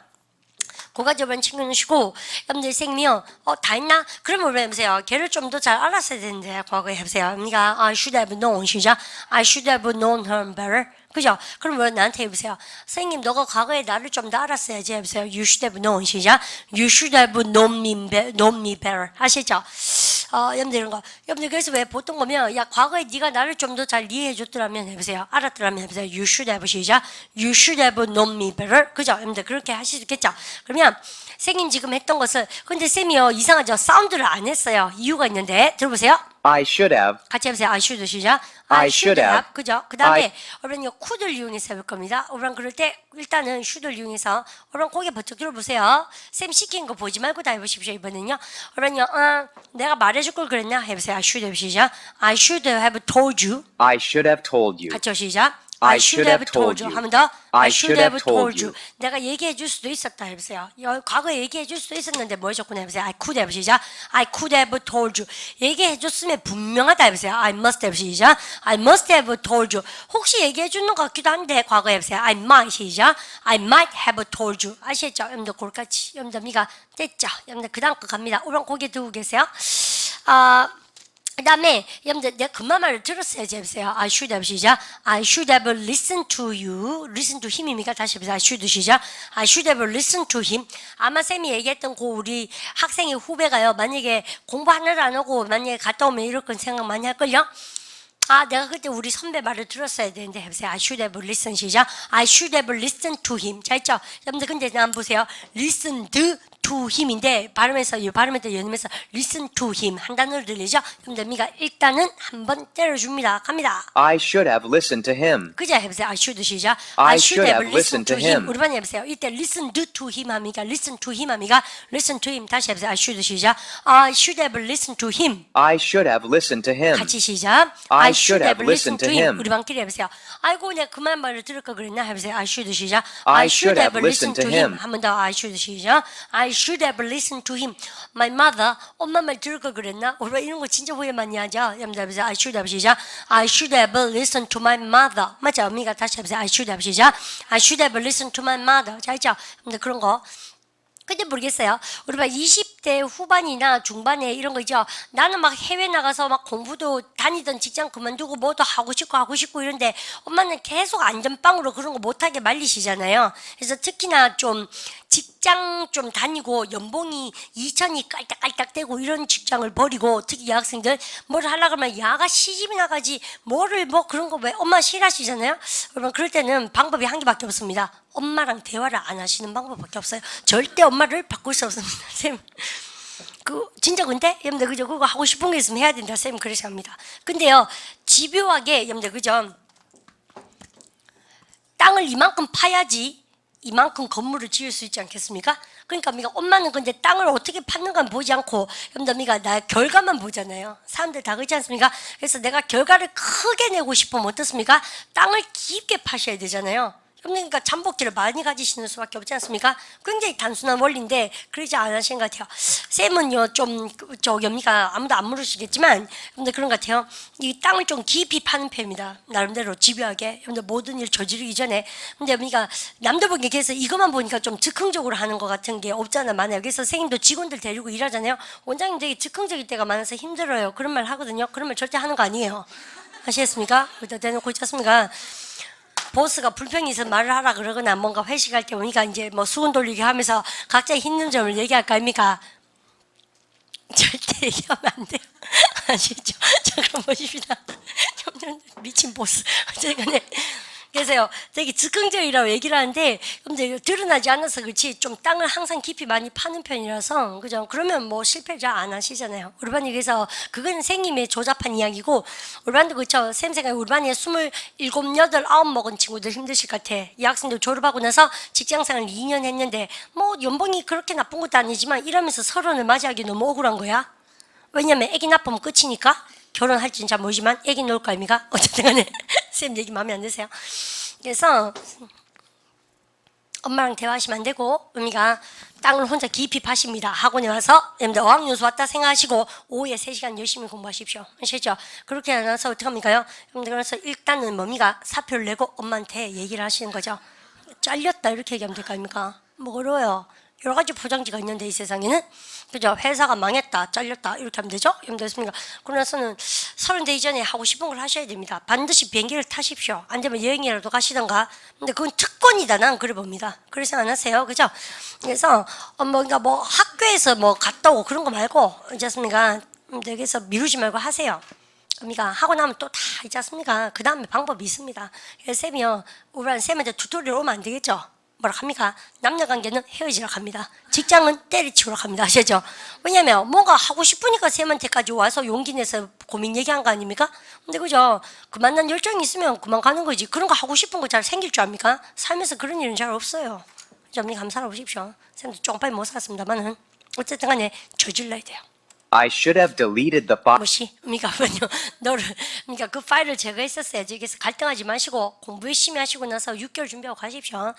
고가지만 챙겨놓으시고 여러분들 선생님이요 다 했나? 그러면 왜 해보세요. 걔를 좀 더 잘 알았어야 되는데 과거에 해보세요. 그러니까 I should have known 시작. I should have known her better. 그죠? 그럼 왜 나한테 해보세요. 선생님 너가 과거에 나를 좀 더 알았어야지 해보세요. You should have known 시작. You should have known me better. 아시죠? 여러분들 이런 거. 여러분들 그래서 왜 보통 보면 야 과거에 네가 나를 좀 더 잘 이해해줬더라면 해보세요. 알았더라면 해보세요. You should have 시작. You should have known me better. 그죠? 여러분들 그렇게 하실 수 있겠죠? 그러면 선생님 지금 했던 것을 근데 쌤이요 이상하죠? 사운드를 안 했어요. 이유가 있는데 들어보세요.
I should have.
같이 해보세요. I should 시작.
I should have.
그죠? 그 다음에
I-
여러분 이거 could를 이용해서 해볼 겁니다. 여러분 그럴 때 일단은 should를 이용해서 여러분 고개 버쩍 들어보세요. 쌤 시킨 거 보지 말고 다 해보십시오. 이번엔요. 여러분요. 내가 말해줄 걸 그랬나? 해보세요. I should have 시작. I should have told you.
I should have told you.
같이 시작.
I should have told you.
한 번 더.
I should have told you.
내가 얘기해 줄 수도 있었다 해보세요. 과거에 얘기해 줄 수도 있었는데 뭐 해줬구나 해보세요. I could have 시작. I could have told you. 얘기해 줬으면 분명하다 해보세요. I must have 시작. I must have told you. 혹시 얘기해 주는 것 같기도 한데 과거에 해보세요. I might 시작. I might have told you. 아시겠죠? 여러분들 골같이 여러분들 미가 됐죠? 여러분들 그 다음 거 갑니다. 오른 고개 들고 계세요. 그 다음에 여러분들 내가 그만 말을 들었어야지 해보세요. I should have 시작. I should have listened to you. Listen to him입니까? 다시 해보세요. I should 시작. I should have listened to him. 아마 쌤이 얘기했던 그 우리 학생의 후배가요. 만약에 공부 하나도 안 하고 만약에 갔다 오면 이럴 건 생각 많이 할걸요? 내가 그때 우리 선배 말을 들었어야 되는데 해보세요. I should have listened 시작. I should have listened to him. 자 있죠? 여러분들 근데 한번 보세요. listened to him인데 발음에서 연음해서 listen to him 한 단어로 들리죠? 여러분들 미가 일단은 한번 때려줍니다. 갑니다.
I should have listened to him.
그죠? 해보세요. I should 시작.
I should have listened to him.
우리 반 해보세요. 이때 listen to him 합니까? listen to him 합니까? listen to him. 다시 해보세요. I should 시작. I should have listened to him.
I should have listened to him.
같이 시작.
I should have listened to him.
우리 반끼리 해보세요. 아이고 내가 그만 말을 들을 걸 그랬나? 해보세요. I should 시작.
I should have listened to him.
한 번 더 I should 시작. I should have listened to him. My mother. 엄마 말 들을 걸 그랬나? 우리 이런 거 진짜 후회 많이 하죠. 여러분들 해보세요. I should have 시작. I should have listened to my mother. 맞죠? 언니가 다시 해보세요. I should have 시작. I should have listened to my mother. 자 있죠? 여러분들 그런 거. 근데 모르겠어요. 우리 봐 20대 후반이나 중반에 이런 거 있죠. 나는 막 해외 나가서 막 공부도 다니던 직장 그만두고 뭐도 하고 싶고 이런데 엄마는 계속 안전빵으로 그런 거 못하게 말리시잖아요. 그래서 특히나 좀 직장 좀 다니고 연봉이 2천이 깔딱깔딱 되고 이런 직장을 버리고 특히 여학생들 뭘 하려고 하면 야가 시집이나 가지 뭐를 뭐 그런 거 왜 엄마 싫어하시잖아요. 여러분 그럴 때는 방법이 한 개밖에 없습니다. 엄마랑 대화를 안 하시는 방법밖에 없어요. 절대 엄마를 바꿀 수 없습니다. 쌤. 진짜 근데 여러분들 그죠? 그거 하고 싶은 게 있으면 해야 된다. 쌤 그래서 합니다. 근데요 집요하게 여러분들 그죠? 땅을 이만큼 파야지 이만큼 건물을 지을 수 있지 않겠습니까? 그러니까 미가 엄마는 근데 땅을 어떻게 파는가 보지 않고 여러분들 미가 나 결과만 보잖아요. 사람들 다 그렇지 않습니까? 그래서 내가 결과를 크게 내고 싶으면 어떻습니까? 땅을 깊게 파셔야 되잖아요. 그러니까 잠복기를 많이 가지시는 수밖에 없지 않습니까? 굉장히 단순한 원리인데 그러지 않으신 것 같아요. 쌤은요 좀 연미가 아무도 안 물으시겠지만 여러분들 그런 것 같아요. 이 땅을 좀 깊이 파는 편입니다. 나름대로 집요하게 여러분들 모든 일 저지르기 전에. 근데 연미가 남들 보기에 그래서 이것만 보니까 좀 즉흥적으로 하는 것 같은 게 없잖아 많아요. 그래서 선생님도 직원들 데리고 일하잖아요. 원장님 되게 즉흥적일 때가 많아서 힘들어요. 그런 말 하거든요. 그런 말 절대 하는 거 아니에요. 아시겠습니까? 여기다 대놓고 있지 않습니까? 보스가 불평이 있어 말을 하라 그러거나 뭔가 회식할 때 오니까 이제 뭐 수건 돌리기 하면서 각자 힘든 점을 얘기할 거 아닙니까? 절대 얘기하면 안 돼요. 아시죠? 잠깐 보십시다. 미친 보스. 어쨌든 그래서요, 되게 즉흥적이라고 얘기를 하는데, 근데 드러나지 않아서 그렇지, 좀 땅을 항상 깊이 많이 파는 편이라서, 그죠? 그러면 뭐 실패 잘 안 하시잖아요. 우리 반이 그래서, 그건 선생님의 조잡한 이야기고, 우리 반도 그렇죠. 쌤생각 우리 반에 27, 8 먹은 친구들 힘드실 것 같아. 이 학생들 졸업하고 나서 직장생활 2년 했는데, 뭐 연봉이 그렇게 나쁜 것도 아니지만, 이러면서 서론을 맞이하기 너무 억울한 거야. 왜냐면 애기 낳으면 끝이니까. 결혼할지는 잘 모르지만 애기 놓을 거 아닙니까? 어쨌든 간에 쌤 얘기 마음에 안 드세요. 그래서 엄마랑 대화하시면 안 되고 의미가 땅을 혼자 깊이 파십니다. 학원에 와서 여러분들 어학연수 왔다 생각하시고 오후에 3시간 열심히 공부하십시오. 아시죠? 그렇게 안 와서 어떡합니까요? 여러분들 그래서 일단은 뭡니까? 사표를 내고 엄마한테 얘기를 하시는 거죠. 잘렸다 이렇게 얘기하면 될 거 아닙니까? 뭐 어려워요. 여러 가지 포장지가 있는데 이 세상에는 그죠? 회사가 망했다, 잘렸다 이렇게 하면 되죠? 됐습니까? 그러나서는 30대 이전에 하고 싶은 걸 하셔야 됩니다. 반드시 비행기를 타십시오. 안 되면 여행이라도 가시던가. 근데 그건 특권이다. 난 그래 봅니다. 그래서 안 하세요, 그죠? 그래서 그러니까 뭐 학교에서 뭐 갔다 오고 그런 거 말고 있지 않습니까? 그래서 미루지 말고 하세요. 그러니까 하고 나면 또 다 있지 않습니까? 그 다음에 방법이 있습니다. 그래서 쌤이요, 우리 쌤한테 튜토리얼 오면 안 되겠죠? 뭐라 합니까? 남녀 관계는 헤어지라고 합니다. 직장은 때려치우러 합니다. 아시죠? 왜냐면 뭔가 하고 싶으니까 쌤한테까지 와서 용기 내서 고민 얘기한 거 아닙니까? 근데 그죠? 그 만난 열정이 있으면 그만 가는 거지. 그런 거 하고 싶은 거 잘 생길 줄 압니까? 살면서 그런 일은 잘 없어요. 좀 감사하고 보십시오. 쌤도 조금 빨리 못 살았습니다만은 어쨌든 간에 저질러야 돼요.
I should have deleted the file.
뭐시? 그러니까 그 파일을 제거했었어야지. 그래서 갈등하지 마시고 공부 열심히 하시고 나서 6개월 준비하고 가십시오.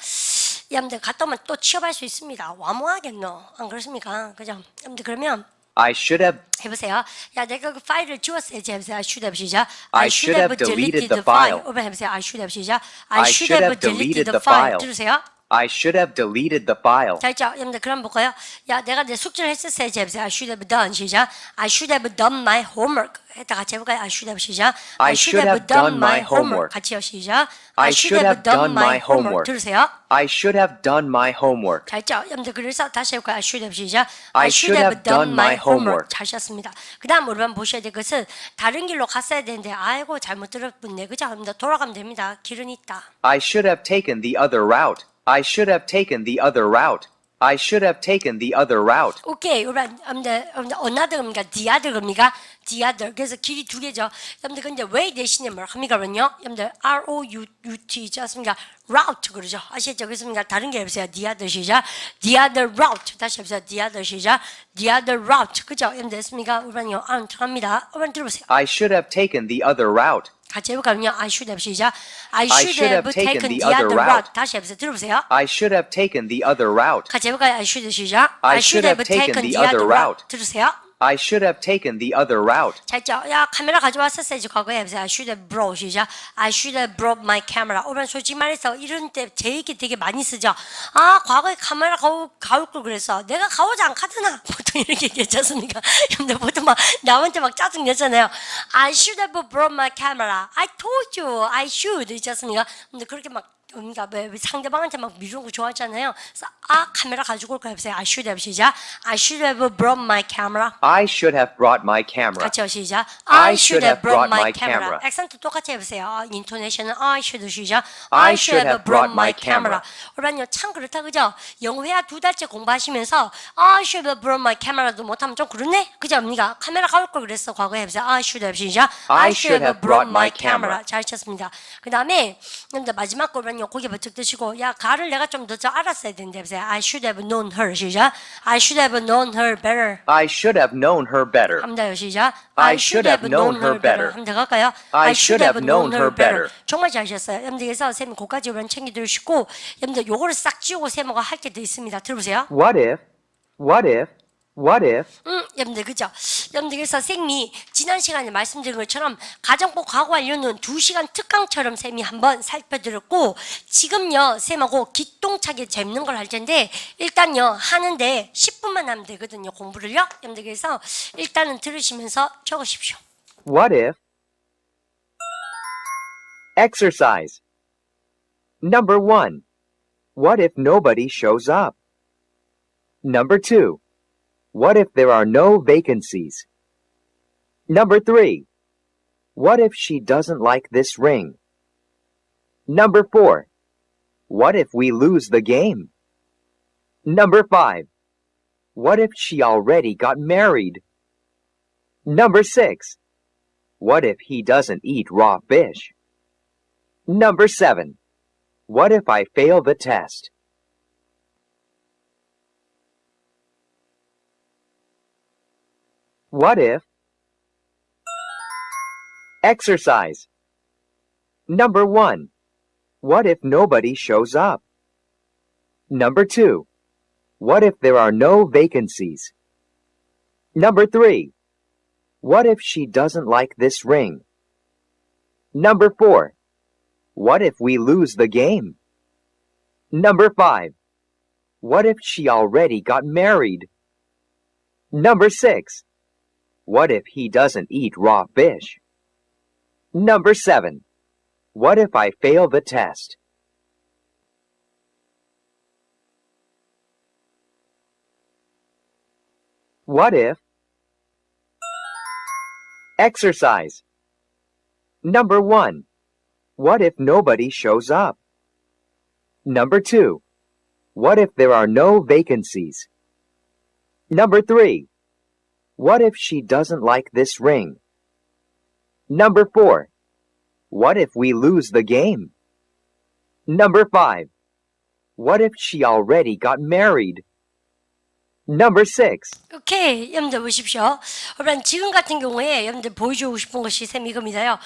여러분들 갔다 오면 또 취업할 수 있습니다. 와모하겠노? 안 그렇습니까? 그죠? 여러분들 그러면
I should have
해보세요. 야, 내가 그 파일을 지웠어야지. 해보세요. I should have 시작.
I should have deleted the file.
오늘 해보세요. I should have 시작.
I should have deleted the file.
들으세요.
I should have deleted the file.
자, 있죠? 여러분들 그럼 볼까요? 야, 내가 내 숙제를 했었어야지. 해보세요. I should have done 시작. I should have done my homework. 했다 같이 해볼까요? I should have 시작.
I should have done my homework.
같이요. 시작.
I should have done my homework.
들으세요.
I should have done my homework.
자, 있죠? 여러분들 그래서 다시 해볼까요? I should have 시작.
I should have done my homework.
잘 하셨습니다. 그 다음 우리만 보셔야 될 것은 다른 길로 갔어야 되는데 아이고 잘못 들었군요. 그죠? 여러분들 돌아가면 됩니다. 길은 있다.
I should have taken the other route. I should have taken the other route. I should have taken the other route.
오케이, 여러분들 another입니까? the other입니까? the other. 그래서 길이 두 개죠. 여러분들 근데 way 대신에 뭘 합니까? 그러면요, 여러분들 route 있지 않습니까? route 그러죠. 아시겠죠? 그렇습니까? 다른 게 없어요. the other 시작. the other route. 다시 해보세요. the other 시작. the other route. 그죠? 여러분들 됐습니까? 우리는요, 안 들어갑니다. 여러분 들어보세요.
I should have taken the other route.
같이 해볼까요? I should have 시작. I
should
should have
have
taken
taken
the
the
other
other
route.
route.
다시 해보세요. 들어보세요.
I should have taken the other route.
같이 해볼까요? I should 시작.
I should have taken the other route.
들으세요.
I should have taken the other route.
자, 있죠? 야, 카메라 가져왔었어야지. 과거에 해보세요. I should have brought 시작. I should have brought my camera. 오늘 솔직히 말해서 이런 때 제 얘기 되게 많이 쓰죠. 아, 과거에 카메라 가올 걸 그랬어. 내가 가오지 않거든나. 보통 이렇게 얘기하지 않습니까? 근데 보통 막 남한테 막 짜증 내잖아요. I should have brought my camera. I told you I should. 있지 않습니까? 근데 그렇게 막 그러니까 왜 상대방한테 막 미루는 거 좋아하잖아요. 그래서 카메라 가지고 올 거예요. I should have 시작. I should have brought my camera.
I should have brought my camera.
같이 시작.
I should have brought my camera.
액센트 똑같이 해보세요. 인토네이션은 I should 시작.
I should have brought my camera.
그러면요 참 그렇다 그죠? 영어 회화 2달째 공부하시면서 I should have brought my camera도 못하면 좀 그렇네? 그죠? 언니가 카메라 가올 걸 그랬어. 과거에 해보세요. I should have 시작.
I should have brought my camera.
잘 하셨습니다. 그 다음에 마지막 거는요 고개 버쩍 드시고 야 가를 내가 좀 더 알았어야 되는데 해보세요. I should have known her 시작. I should have known her better.
I should have known her better.
합니다. 시작.
I should have known her better.
한번 더 갈까요?
I should have known her better.
정말 잘하셨어요. 여러분들 그래서 쌤이 그까지 우선 챙겨드리시고 여러분들 요거를 싹 지우고 쌤하고 할 게 더 있습니다. 들어보세요.
What if? What if? What if?
여러분들 그죠? 여러분들 그래서 쌤이 지난 시간에 말씀드린 것처럼 가정법 과거 완료는 2시간 특강처럼 쌤이 한번 살펴드렸고 지금요 쌤하고 기똥차게 재밌는 걸 할 텐데 일단요 하는데 10분만 하면 되거든요 공부를요. 여러분들 그래서 일단은 들으시면서 적으십시오.
What if? Exercise. Number 1. What if nobody shows up? Number 2. What if there are no vacancies? Number 3. What if she doesn't like this ring? Number 4. What if we lose the game? Number 5. What if she already got married? Number 6. What if he doesn't eat raw fish? Number 7. What if I fail the test? What if? Exercise. Number 1. What if nobody shows up? Number 2. What if there are no vacancies? Number 3. What if she doesn't like this ring? Number 4. What if we lose the game? Number 5. What if she already got married? Number 6. What if he doesn't eat raw fish? Number 7. What if I fail the test? What if? Exercise. Number 1. What if nobody shows up? Number 2. What if there are no vacancies? Number 3. What if she doesn't like this ring? Number 4. What if we lose the game? Number 5. What if she already got married? Number 6.
오케이, 여러분들 보십시오. 그러면 지금 같은 경우에 여러분들 보여주고 싶은 것이 쌤 이겁니다요.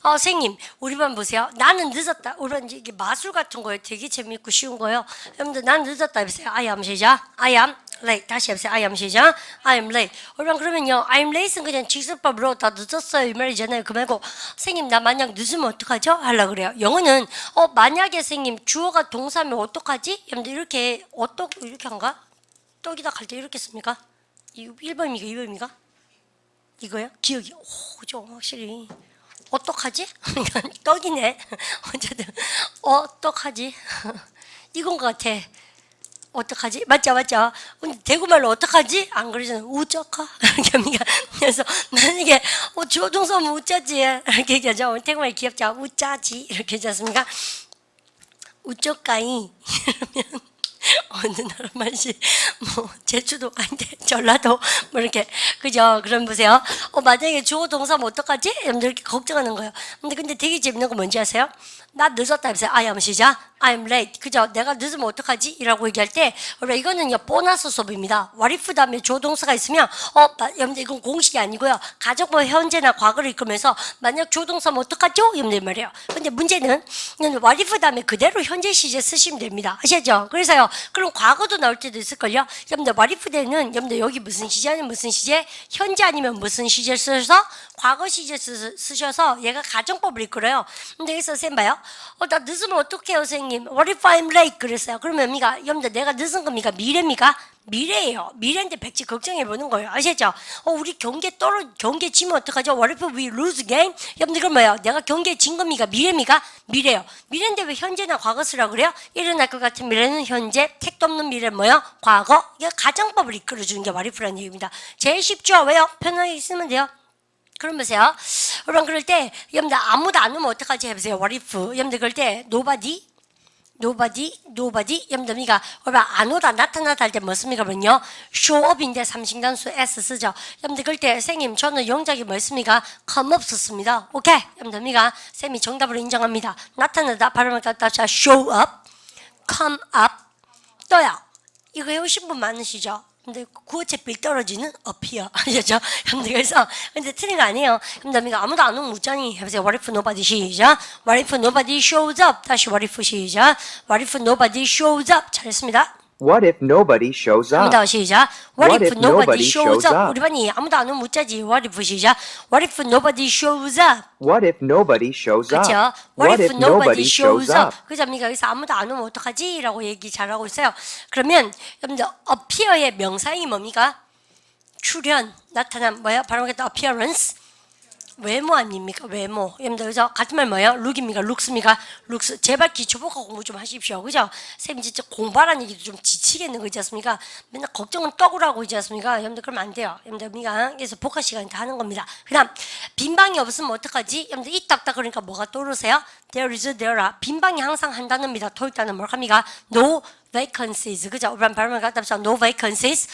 선생님, 우리 반 보세요. 나는 늦었다. 우리 반 이게 마술 같은 거예요. 되게 재밌고 쉬운 거예요. 여러분들, 나는 늦었다 해보세요. I am 시작. I am late. 다시 해보세요. I am 시작. I am late. 우리 반 그러면요. I am late는 그냥 직설법으로 다 늦었어요. 이 말이잖아요. 그 말고, 선생님, 나 만약 늦으면 어떡하죠? 하려고 그래요. 영어는, 만약에 선생님, 주어가 동사면 어떡하지? 여러분들 이렇게, 이렇게 한가? 떡이다 갈 때 이렇게 씁니까? 1번입니까? 2번입니까? 이거요? 기억이, 그죠? 확실히. 어떡하지? 떡이네. 어쨌든, 어떡하지? 이건 것 같아. 어떡하지? 맞죠? 근데 대구말로 어떡하지? 안 그러잖아요. 우쩌까? 이렇게 합니다. 그래서 나는 이게, 주어 동사면 우짜지. 이렇게 얘기하죠. 대구말 귀엽죠? 우짜지. 이렇게 하지 않습니까? 우쩌까이. 이러면, 어느 나라 말씨 제주도 아닌데 전라도 뭐 이렇게 그죠? 그럼 보세요. 만약에 주어 동사면 어떡하지? 여러분들 이렇게 걱정하는 거예요. 근데 되게 재밌는 거 뭔지 아세요? 나 늦었다 해보세요. I am 시작. I am late. 그죠? 내가 늦으면 어떡하지? 이라고 얘기할 때 이거는요 보너스 수업입니다. What if 다음에 주어 동사가 있으면 여러분들 이건 공식이 아니고요. 가정법 현재나 과거를 이끌면서 만약 주어 동사면 어떡하죠? 여러분들 말이에요. 근데 문제는 what if 다음에 그대로 현재 시제 쓰시면 됩니다. 아시죠? 그래서요. 그럼 과거도 나올 때도 있을걸요. 여러분들 what if 때는 여러분들 여기 무슨 시제 아니면 무슨 시제, 현재 아니면 무슨 시제 쓰셔서 과거 시제 쓰셔서 얘가 가정법을 이끌어요. 근데 여기서 쌤 봐요. 나 늦으면 어떡해요, 선생님? What if I'm late? 그랬어요. 그러면 뭡니까? 여러분들 내가 늦은 겁니까? 미래입니까? 미래예요. 미래인데 백지 걱정해 보는 거예요. 아시죠? 우리 경계 지면 어떡하죠? What if we lose game? 여러분들 그럼 뭐예요? 내가 경계 진 겁니까? 미래입니까? 미래요. 미래인데 왜 현재나 과거 쓰라고 그래요? 일어날 것 같은 미래는 현재, 택도 없는 미래는 뭐예요? 과거. 이게 가정법을 이끌어주는 게 what if라는 얘기입니다. 제일 쉽죠? 왜요? 편하게 있으면 돼요. 그럼 보세요. 여러분 그럴 때 여러분들 아무도 안 오면 어떡하지 해보세요. What if? 여러분들 그럴 때 nobody 여러분들 여러분 안 오다 나타나다 할 때 뭐습니까? 그러면요 show up인데 삼신단수 s 쓰죠. 여러분들 그럴 때 선생님 저는 영작이 뭐였습니까? come up 썼습니다. 오케이? 여러분들 쌤이 정답으로 인정합니다. 나타나다 발음을 갖다 show up, come up 또요. 이거 해오신 분 많으시죠? 근데 구어체 빌 떨어지는 appear 아시죠? 여러분들 그래서 근데 틀린 거 아니에요. 여러분들 아무도 안 오면 묻자니 해보세요. What if nobody 시작. What if nobody shows up. 다시 what if 시작. What if nobody shows up. 잘했습니다.
What if nobody shows up?
더 시작. What if nobody shows up. 우리 반이 아무도 안 오면 묻자지. What if 시작. What if nobody shows up.
What if nobody shows up?
그렇죠? What if nobody shows up. 그죠? 여기서 아무도 안 오면 어떡하지? 라고 얘기 잘하고 있어요. 그러면 여러분들 appear의 명사형이 뭡니까? 출현, 나타남, 뭐야? 발음하겠다 appearance. 외모 아닙니까? 외모. 여러분들 그죠? 같은 말 뭐예요? 룩입니까? 룩스입니까? 룩스. 제발 기초복과 공부 좀 하십시오. 그죠? 쌤 진짜 공부하라는 얘기도 좀 지치겠는 거 있지 않습니까? 맨날 걱정은 떡으로 하고 있지 않습니까? 여러분들 그러면 안 돼요. 여러분들 그래서 복화 시간에 다 하는 겁니다. 그 다음 빈방이 없으면 어떡하지? 여러분들 있다 없다 그러니까 뭐가 떠오르세요? There is, there are. 빈방이 항상 한 단어입니다. 토익 단어 뭘 합니까? No vacancies. 그죠? 우리 발음을 갖다 합시다. No vacancies.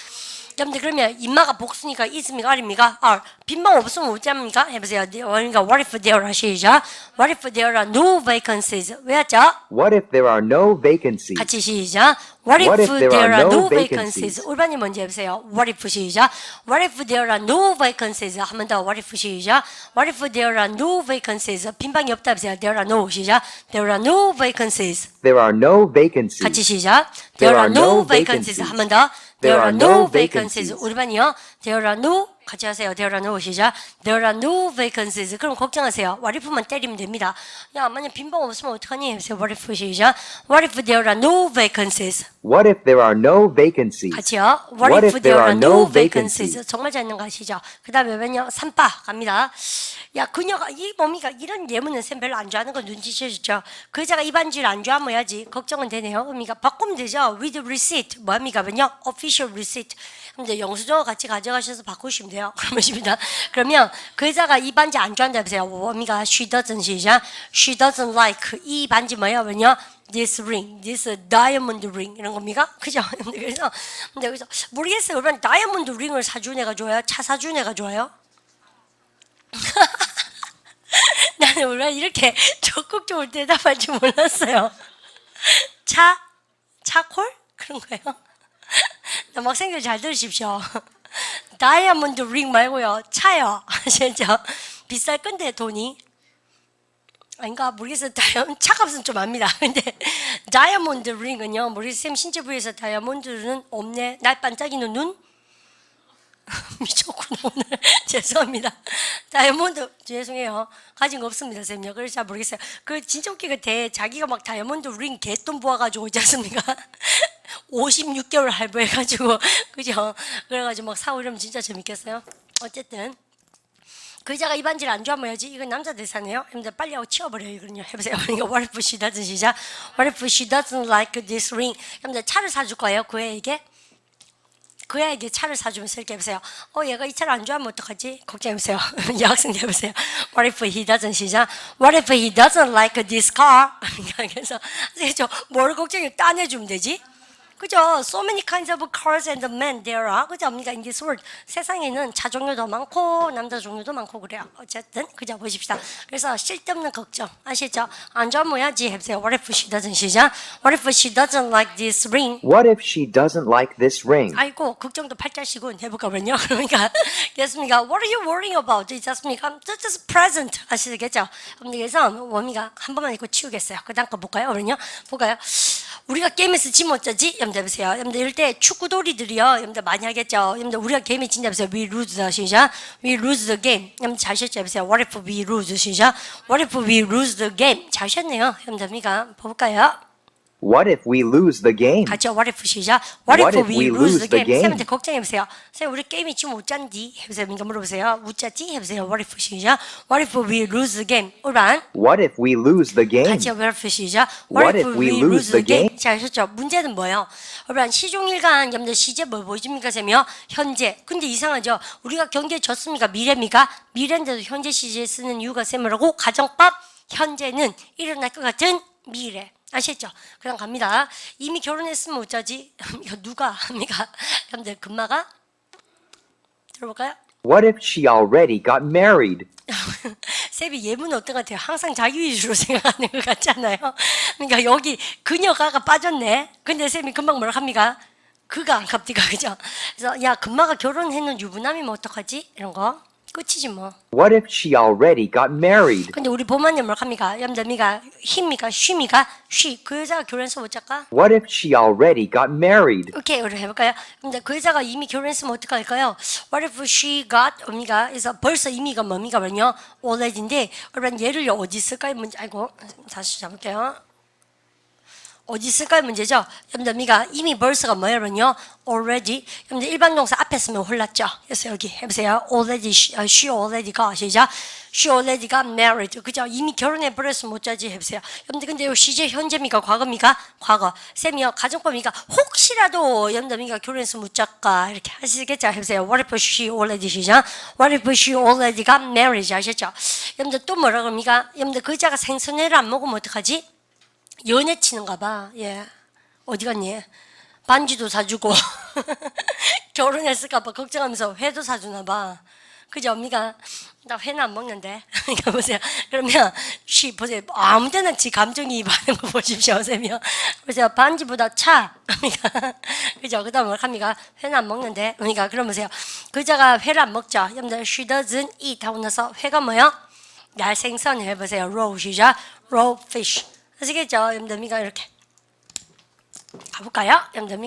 여러분들 그러면 인마가 복수니까 있습니까? 아닙니까? 빈방 없으면 어찌합니까? 해보세요. 그러니까 what if there are 시작. What if there are no vacancies. 왜 했죠?
What if there are no vacancies?
같이 시작. What if there are no vacancies. 올반이 먼저 해보세요. What if 시작. What if there are no vacancies. 한 번 더 what if 시작. What if there are no vacancies. 빈방이 없다 해보세요. There are no 시작. There are no vacancies.
There are no vacancies.
같이 시작. There are no vacancies. 한 번 더. There are no vacancies. 우리 반이요. There are no 같이 하세요. There are no 시작. There are no vacancies. 그럼 걱정하세요. What if만 때리면 됩니다. 야 만약 빈방 없으면 어떡하니? 해보세요. What if 시작. What if there are no vacancies.
What if there are no vacancies?
같이요. What if there are no vacancies. 정말 잘 있는 거 아시죠? 그 다음에 왜냐? 3바 갑니다. 야 그녀가 이 뭡니까? 이런 예문은 쌤 별로 안 좋아하는 거 눈치채셨죠? 그 여자가 이 반지를 안 좋아하면 해야지 걱정은 되네요. 그러니까 바꾸면 되죠. With receipt 뭐합니까? 뭐냐? Official receipt. 근데 영수증 같이 가져가셔서 바꾸시면 돼요. 그러십니다. 그러면 그 여자가 이 반지 안 좋아한다 해보세요. 어미가 she doesn't 시작. She doesn't like 이 반지 뭐냐면요. This ring, this diamond ring 이런 겁니까? 그죠? 그래서 모르겠어요. 그러면 다이아몬드 링을 사준 애가 좋아요? 차 사준 애가 좋아요? 나는 원래 이렇게 적극적으로 대답할 줄 몰랐어요. 차콜? 그런 거예요? 남학생들 잘 들으십시오. 다이아몬드 링 말고요. 차요. 아시죠? 비쌀 건데 돈이. 아닌가 모르겠어요. 차값은 좀 압니다. 근데 다이아몬드 링은요. 모르겠어요. 쌤 신체 부위에서 다이아몬드는 없네. 날 반짝이는 눈? 미쳤구나 오늘. 죄송합니다. 다이아몬드 죄송해요. 가진 거 없습니다 쌤요. 그래서 잘 모르겠어요. 그 진짜 웃긴 것 같아. 자기가 막 다이아몬드 링 개돈 모아가지고 있지 않습니까? 56개월 할부해가지고 그죠? 그래가지고 막 사고 이러면 진짜 재밌겠어요. 어쨌든 그 여자가 이 반지를 안 좋아하면 해야지. 이건 남자들 사네요. 여러분들 빨리 하고 치워버려요. 이거는요. 해보세요. 그러니까 what if she doesn't 시작. What if she doesn't like this ring. 여러분들 차를 사줄 거예요. 그 애에게. 그 애에게 차를 사주면서 이렇게 해보세요. 얘가 이 차를 안 좋아하면 어떡하지? 걱정해보세요. 여학생들 해보세요. What if he doesn't 시작. What if he doesn't like this car. 그래서 아시겠죠? 뭘 걱정해 따내주면 되지? 그죠? So many kinds of cars and men there are. 그죠? 그러니까 in this world 세상에는 차 종류도 많고 남자 종류도 많고 그래요. 어쨌든 그죠? 보십시다. 그래서 쓸데없는 걱정 아시죠? 안 좋아하면 해야지 해보세요. What if she doesn't 시작. What if she doesn't like this ring?
What if she doesn't like this ring?
아이고 걱정도 팔자시군 해볼까면요. 그러니까 됐습니까? What are you worrying about? 있었습니까? This is present 아시겠죠? 그래서 원미가 한 번만 읽고 치우겠어요. 그 다음 거 볼까요? 그러면요. 볼까요? 우리가 게임에서 지면 어쩌지? 여러분들 보세요. 여러분들 이럴 때 축구돌이들이요. 여러분들 많이 하겠죠. 여러분들 우리가 게임에 진짜 보세요. We lose the 시작. We lose the game. 여러분들 잘 쉬었죠? 보세요. What if we lose 시작. What if we lose the game? 잘 쉬었네요. 여러분들 우리가 볼까요?
What if we lose the game?
같이 What if 시작. What
What
if
if
we
we
lose
lose
the
the
game?
game?
쌤한테 걱정해보세요. 쌤 우리 게임이 지금 웃잔디? 해보세요. 그러니까 물어보세요. 웃자지? 해보세요. What if 시작. What if we lose the game? 올반.
What if we lose the game?
같이 What if 시작.
What if we lose the game?
자, 아셨죠? 문제는 뭐예요? 올반 시종일관 여러분들 시제 뭐 보여줍니까 쌤이요? 현재. 근데 이상하죠? 우리가 경기에 졌습니까? 미래입니까? 미래인데도 현재 시제에 쓰는 이유가 쌤이라고 가정법 현재는 일어날 것 같은 미래. 아시겠죠? 그럼 갑니다. 이미 결혼했으면 어쩌지? 이거 누가 합니까? 여러분들 금마가 들어볼까요?
What if she already got married?
쌤이 예문은 어떤 것 같아요? 항상 자기 위주로 생각하는 것 같지 않아요? 그러니까 여기 그녀가가 빠졌네. 근데 쌤이 금방 뭐라 합니까? 그가 안 갑니까? 그죠? 그래서 야 금마가 결혼했는 유부남이면 어떡하지? 이런 거 끝이지 뭐.
What if she already got married?
근데 우리 보마님 뭐라 합니까? 여러분들미가 힘미가 쉬미가 쉬. 그 여자가 결혼해서 못 잡까?
What if she already got married?
오케이, 우리 해볼까요? 근데 그 여자가 이미 결혼했으면 어떡할까요? What if she got 뭡니까? 그래서 벌써 이미가 뭡니까? 그러면요 already인데 그러면 얘를 어디 쓸까요? 문제 아이고 다시 잡을게요. 어디 쓸까요? 문제죠. 여러분들 이미 벌써가 뭐예요? 그러면요 already. 여러분들 일반 동사 앞에 쓰면 홀랐죠. 그래서 여기 해보세요. already she already got 시작. She already got married. 그죠? 이미 결혼해 버렸으면 못자지 해보세요. 여러분들 근데 요 시제 현재입니까? 과거입니까? 과거. 쌤이요 가정법이니까 혹시라도 여러분들 결혼해서 못 잡까 이렇게 하시겠죠? 해보세요. What if she already 시작. What if she already got married? 아셨죠? 여러분들 또 뭐라 그럽니까? 여러분들 그 자가 생선회를 안 먹으면 어떡하지? 연애 치는가 봐. 예. 어디 갔니? 반지도 사주고 결혼했을까 봐 걱정하면서 회도 사주나 봐. 그죠? 언니가 나 회는 안 먹는데. 그러니까 보세요. 그러면 쉬 보세요. 아무 데나 지 감정이입하는 거 보십시오. 쌤이요. 보세요. 반지보다 차. 그러니까 그죠? 그다음 뭘 합니까? 회는 안 먹는데. 그러니까 그러면서요. 그자가 회를 안 먹죠. 여러분들 she doesn't eat 하고 나서 회가 뭐요? 날생선 해보세요. raw 시작. raw fish. 아시겠죠? 여러분들 이렇게 가볼까요? 여러분들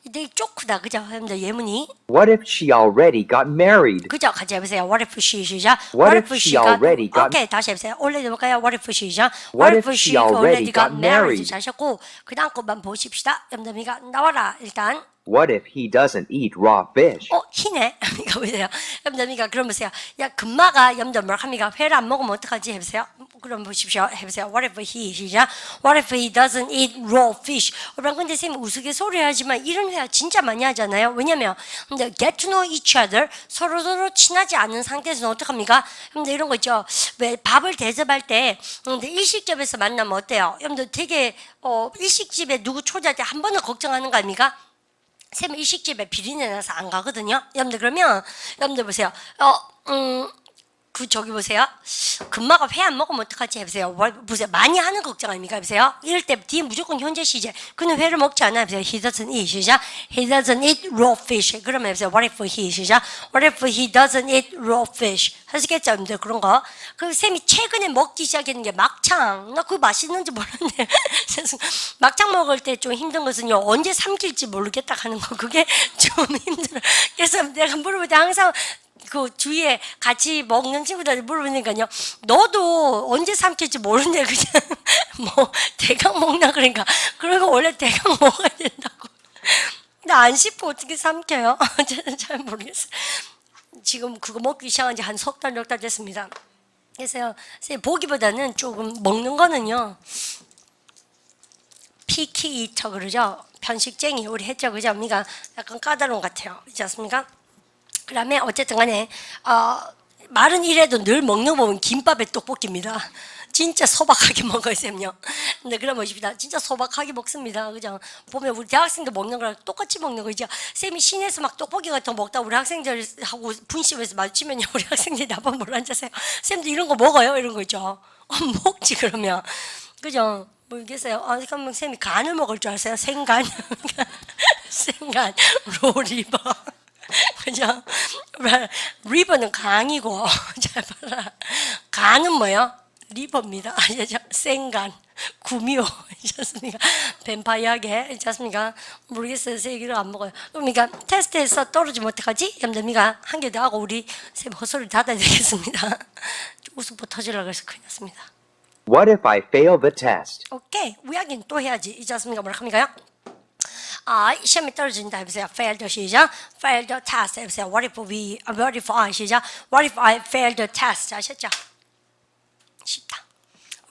이게 쪼크다 그죠? 여러분들 예문이
What if she already got married?
그죠? 같이 해보세요. What if she 시작.
What if she already got
오케이 다시 해보세요. already 볼까요? What if 시작.
What if she already got married?
자셨고 그 다음 것만 보십시다. 여러분들 나와라 일단.
What if he doesn't eat raw fish?
희네. 이거 보세요. 여러분들 그럼 보세요. 야 금마가 여러분들 뭘 합니까? 회를 안 먹으면 어떡하지? 해보세요. 그럼 보십시오. 해보세요. What if he, 시작. What if he doesn't eat raw fish? 여러분, 근데 선생님 우스갯소리 하지만 이런 회화 진짜 많이 하잖아요. 왜냐면, 근데 get to know each other, 서로 친하지 않은 상태에서는 어떡합니까? 근데 이런 거 있죠. 왜 밥을 대접할 때, 근데 일식집에서 만나면 어때요? 여러분들 되게, 일식집에 누구 초대할 때 한 번은 걱정하는 거 아닙니까? 쌤 일식집에 비린내 나서 안 가거든요. 여러분들 그러면 여러분들 보세요. 저기 보세요. 금마가 회 안 먹으면 어떡하지 해보세요. 보세요. 많이 하는 걱정 아닙니까? 해보세요. 이럴 때 뒤에 무조건 현재 시제. 그는 회를 먹지 않아. 해보세요. He doesn't eat. 시작. He doesn't eat raw fish. 그러면 해보세요. What if he? 시작. What if he doesn't eat raw fish? 하시겠죠? 여러분들 그런 거. 그 쌤이 최근에 먹기 시작했는 게 막창. 나 그거 맛있는지 몰랐네. 막창 먹을 때 좀 힘든 것은요. 언제 삼킬지 모르겠다 하는 거. 그게 좀 힘들어. 그래서 내가 물어볼 때 항상 그 주위에 같이 먹는 친구들한테 물어보니까요. 너도 언제 삼킬지 모르는데 그냥 뭐 대강 먹나 그러니까. 그러니까 원래 대강 먹어야 된다고. 근데 안 씹고 어떻게 삼켜요? 저는 잘 모르겠어요. 지금 그거 먹기 시작한 지 한 석 달, 몇 달 됐습니다. 그래서 보기보다는 조금 먹는 거는요. 피키 이터 그러죠. 편식쟁이 우리 했죠. 그죠? 우리가 약간 까다로운 것 같아요. 그렇지 않습니까? 그다음에 어쨌든 간에 말은 이래도 늘 먹는 거 보면 김밥에 떡볶이입니다. 진짜 소박하게 먹어요, 쌤요. 근데 그럼 보십시다. 진짜 소박하게 먹습니다. 그죠? 보면 우리 대학생들 먹는 거랑 똑같이 먹는 거죠. 쌤이 시내에서 막 떡볶이 같은 거 먹다 우리 학생들하고 분식에서 마주치면요. 우리 학생들이 나만 몰라 앉아서요. 쌤도 이런 거 먹어요? 이런 거 있죠. 먹지 그러면. 그죠? 모르겠어요. 그럼 쌤이 간을 먹을 줄 아세요? 생간. 생간, 로리버. 그죠? 리버는 강이고, 잘 봐라. 간은 뭐요? 리버입니다. 아시죠? 생간, 구미호. 아셨습니까? 뱀파이어하게. 아셨습니까? 모르겠어요. 세 개를 안 먹어요. 그러니까 테스트에서 떨어지면 어떡하지? 여러분들, 한 개 더 하고 우리 쌤 헛소리 닫아야 되겠습니다. 웃음보 터지려고 해서 큰일 났습니다.
What if I fail the test?
오케이. 이야기는 또 해야지. 있지 않습니까? 뭐라 합니까요? 시험에 떨어진다 해보세요. fail the 시작. fail the test 해보세요. what if I 시작. what if I fail the test 아셨죠? 쉽다.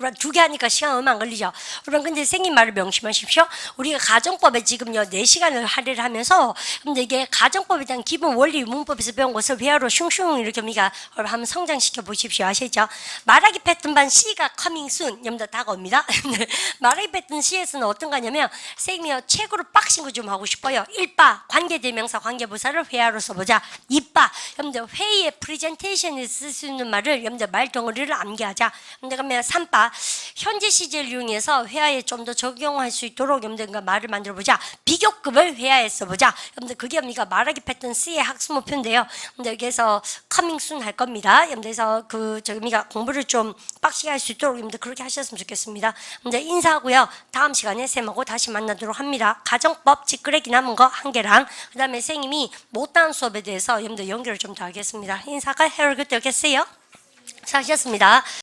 우리가 두 개 하니까 시간 얼마 안 걸리죠. 여러분 근데 선생님 말을 명심하십시오. 우리가 가정법에 지금요 4시간을 할애를 하면서 근데 이게 가정법에 대한 기본 원리 문법에서 배운 것을 회화로 슝슝 이렇게 우리가 한번 성장시켜 보십시오. 아시죠? 말하기 패턴반 C가 coming soon 여러분들 다가옵니다. 말하기 패턴 C에서는 어떤 거냐면 선생님이 책으로 빡신 거 좀 하고 싶어요. 1바 관계대명사 관계부사를 회화로 써보자. 2바 여러분들 회의에 프레젠테이션에 쓸 수 있는 말을 여러분들 말덩어리를 암기하자. 근데 그러면 3바 현재 시제를 이용해서 회화에 좀 더 적용할 수 있도록 여러분들과 말을 만들어 보자. 비교급을 회화에 써보자. 여러분들 그게 우리가 말하기 패턴 C의 학습 목표인데요. 근데 여기에서 커밍 순 할 겁니다. 여러분들에서 우리가 공부를 좀 빡시게 할 수 있도록 여러분들 그렇게 하셨으면 좋겠습니다. 근데 인사하고요. 다음 시간에 쌤하고 다시 만나도록 합니다. 가정법 찌끄레기 남은 거 한 개랑 그다음에 선생님이 못다한 수업에 대해서 여러분들 연결을 좀 더 하겠습니다. 인사가 해를 그때 오겠어요. 수고하셨습니다.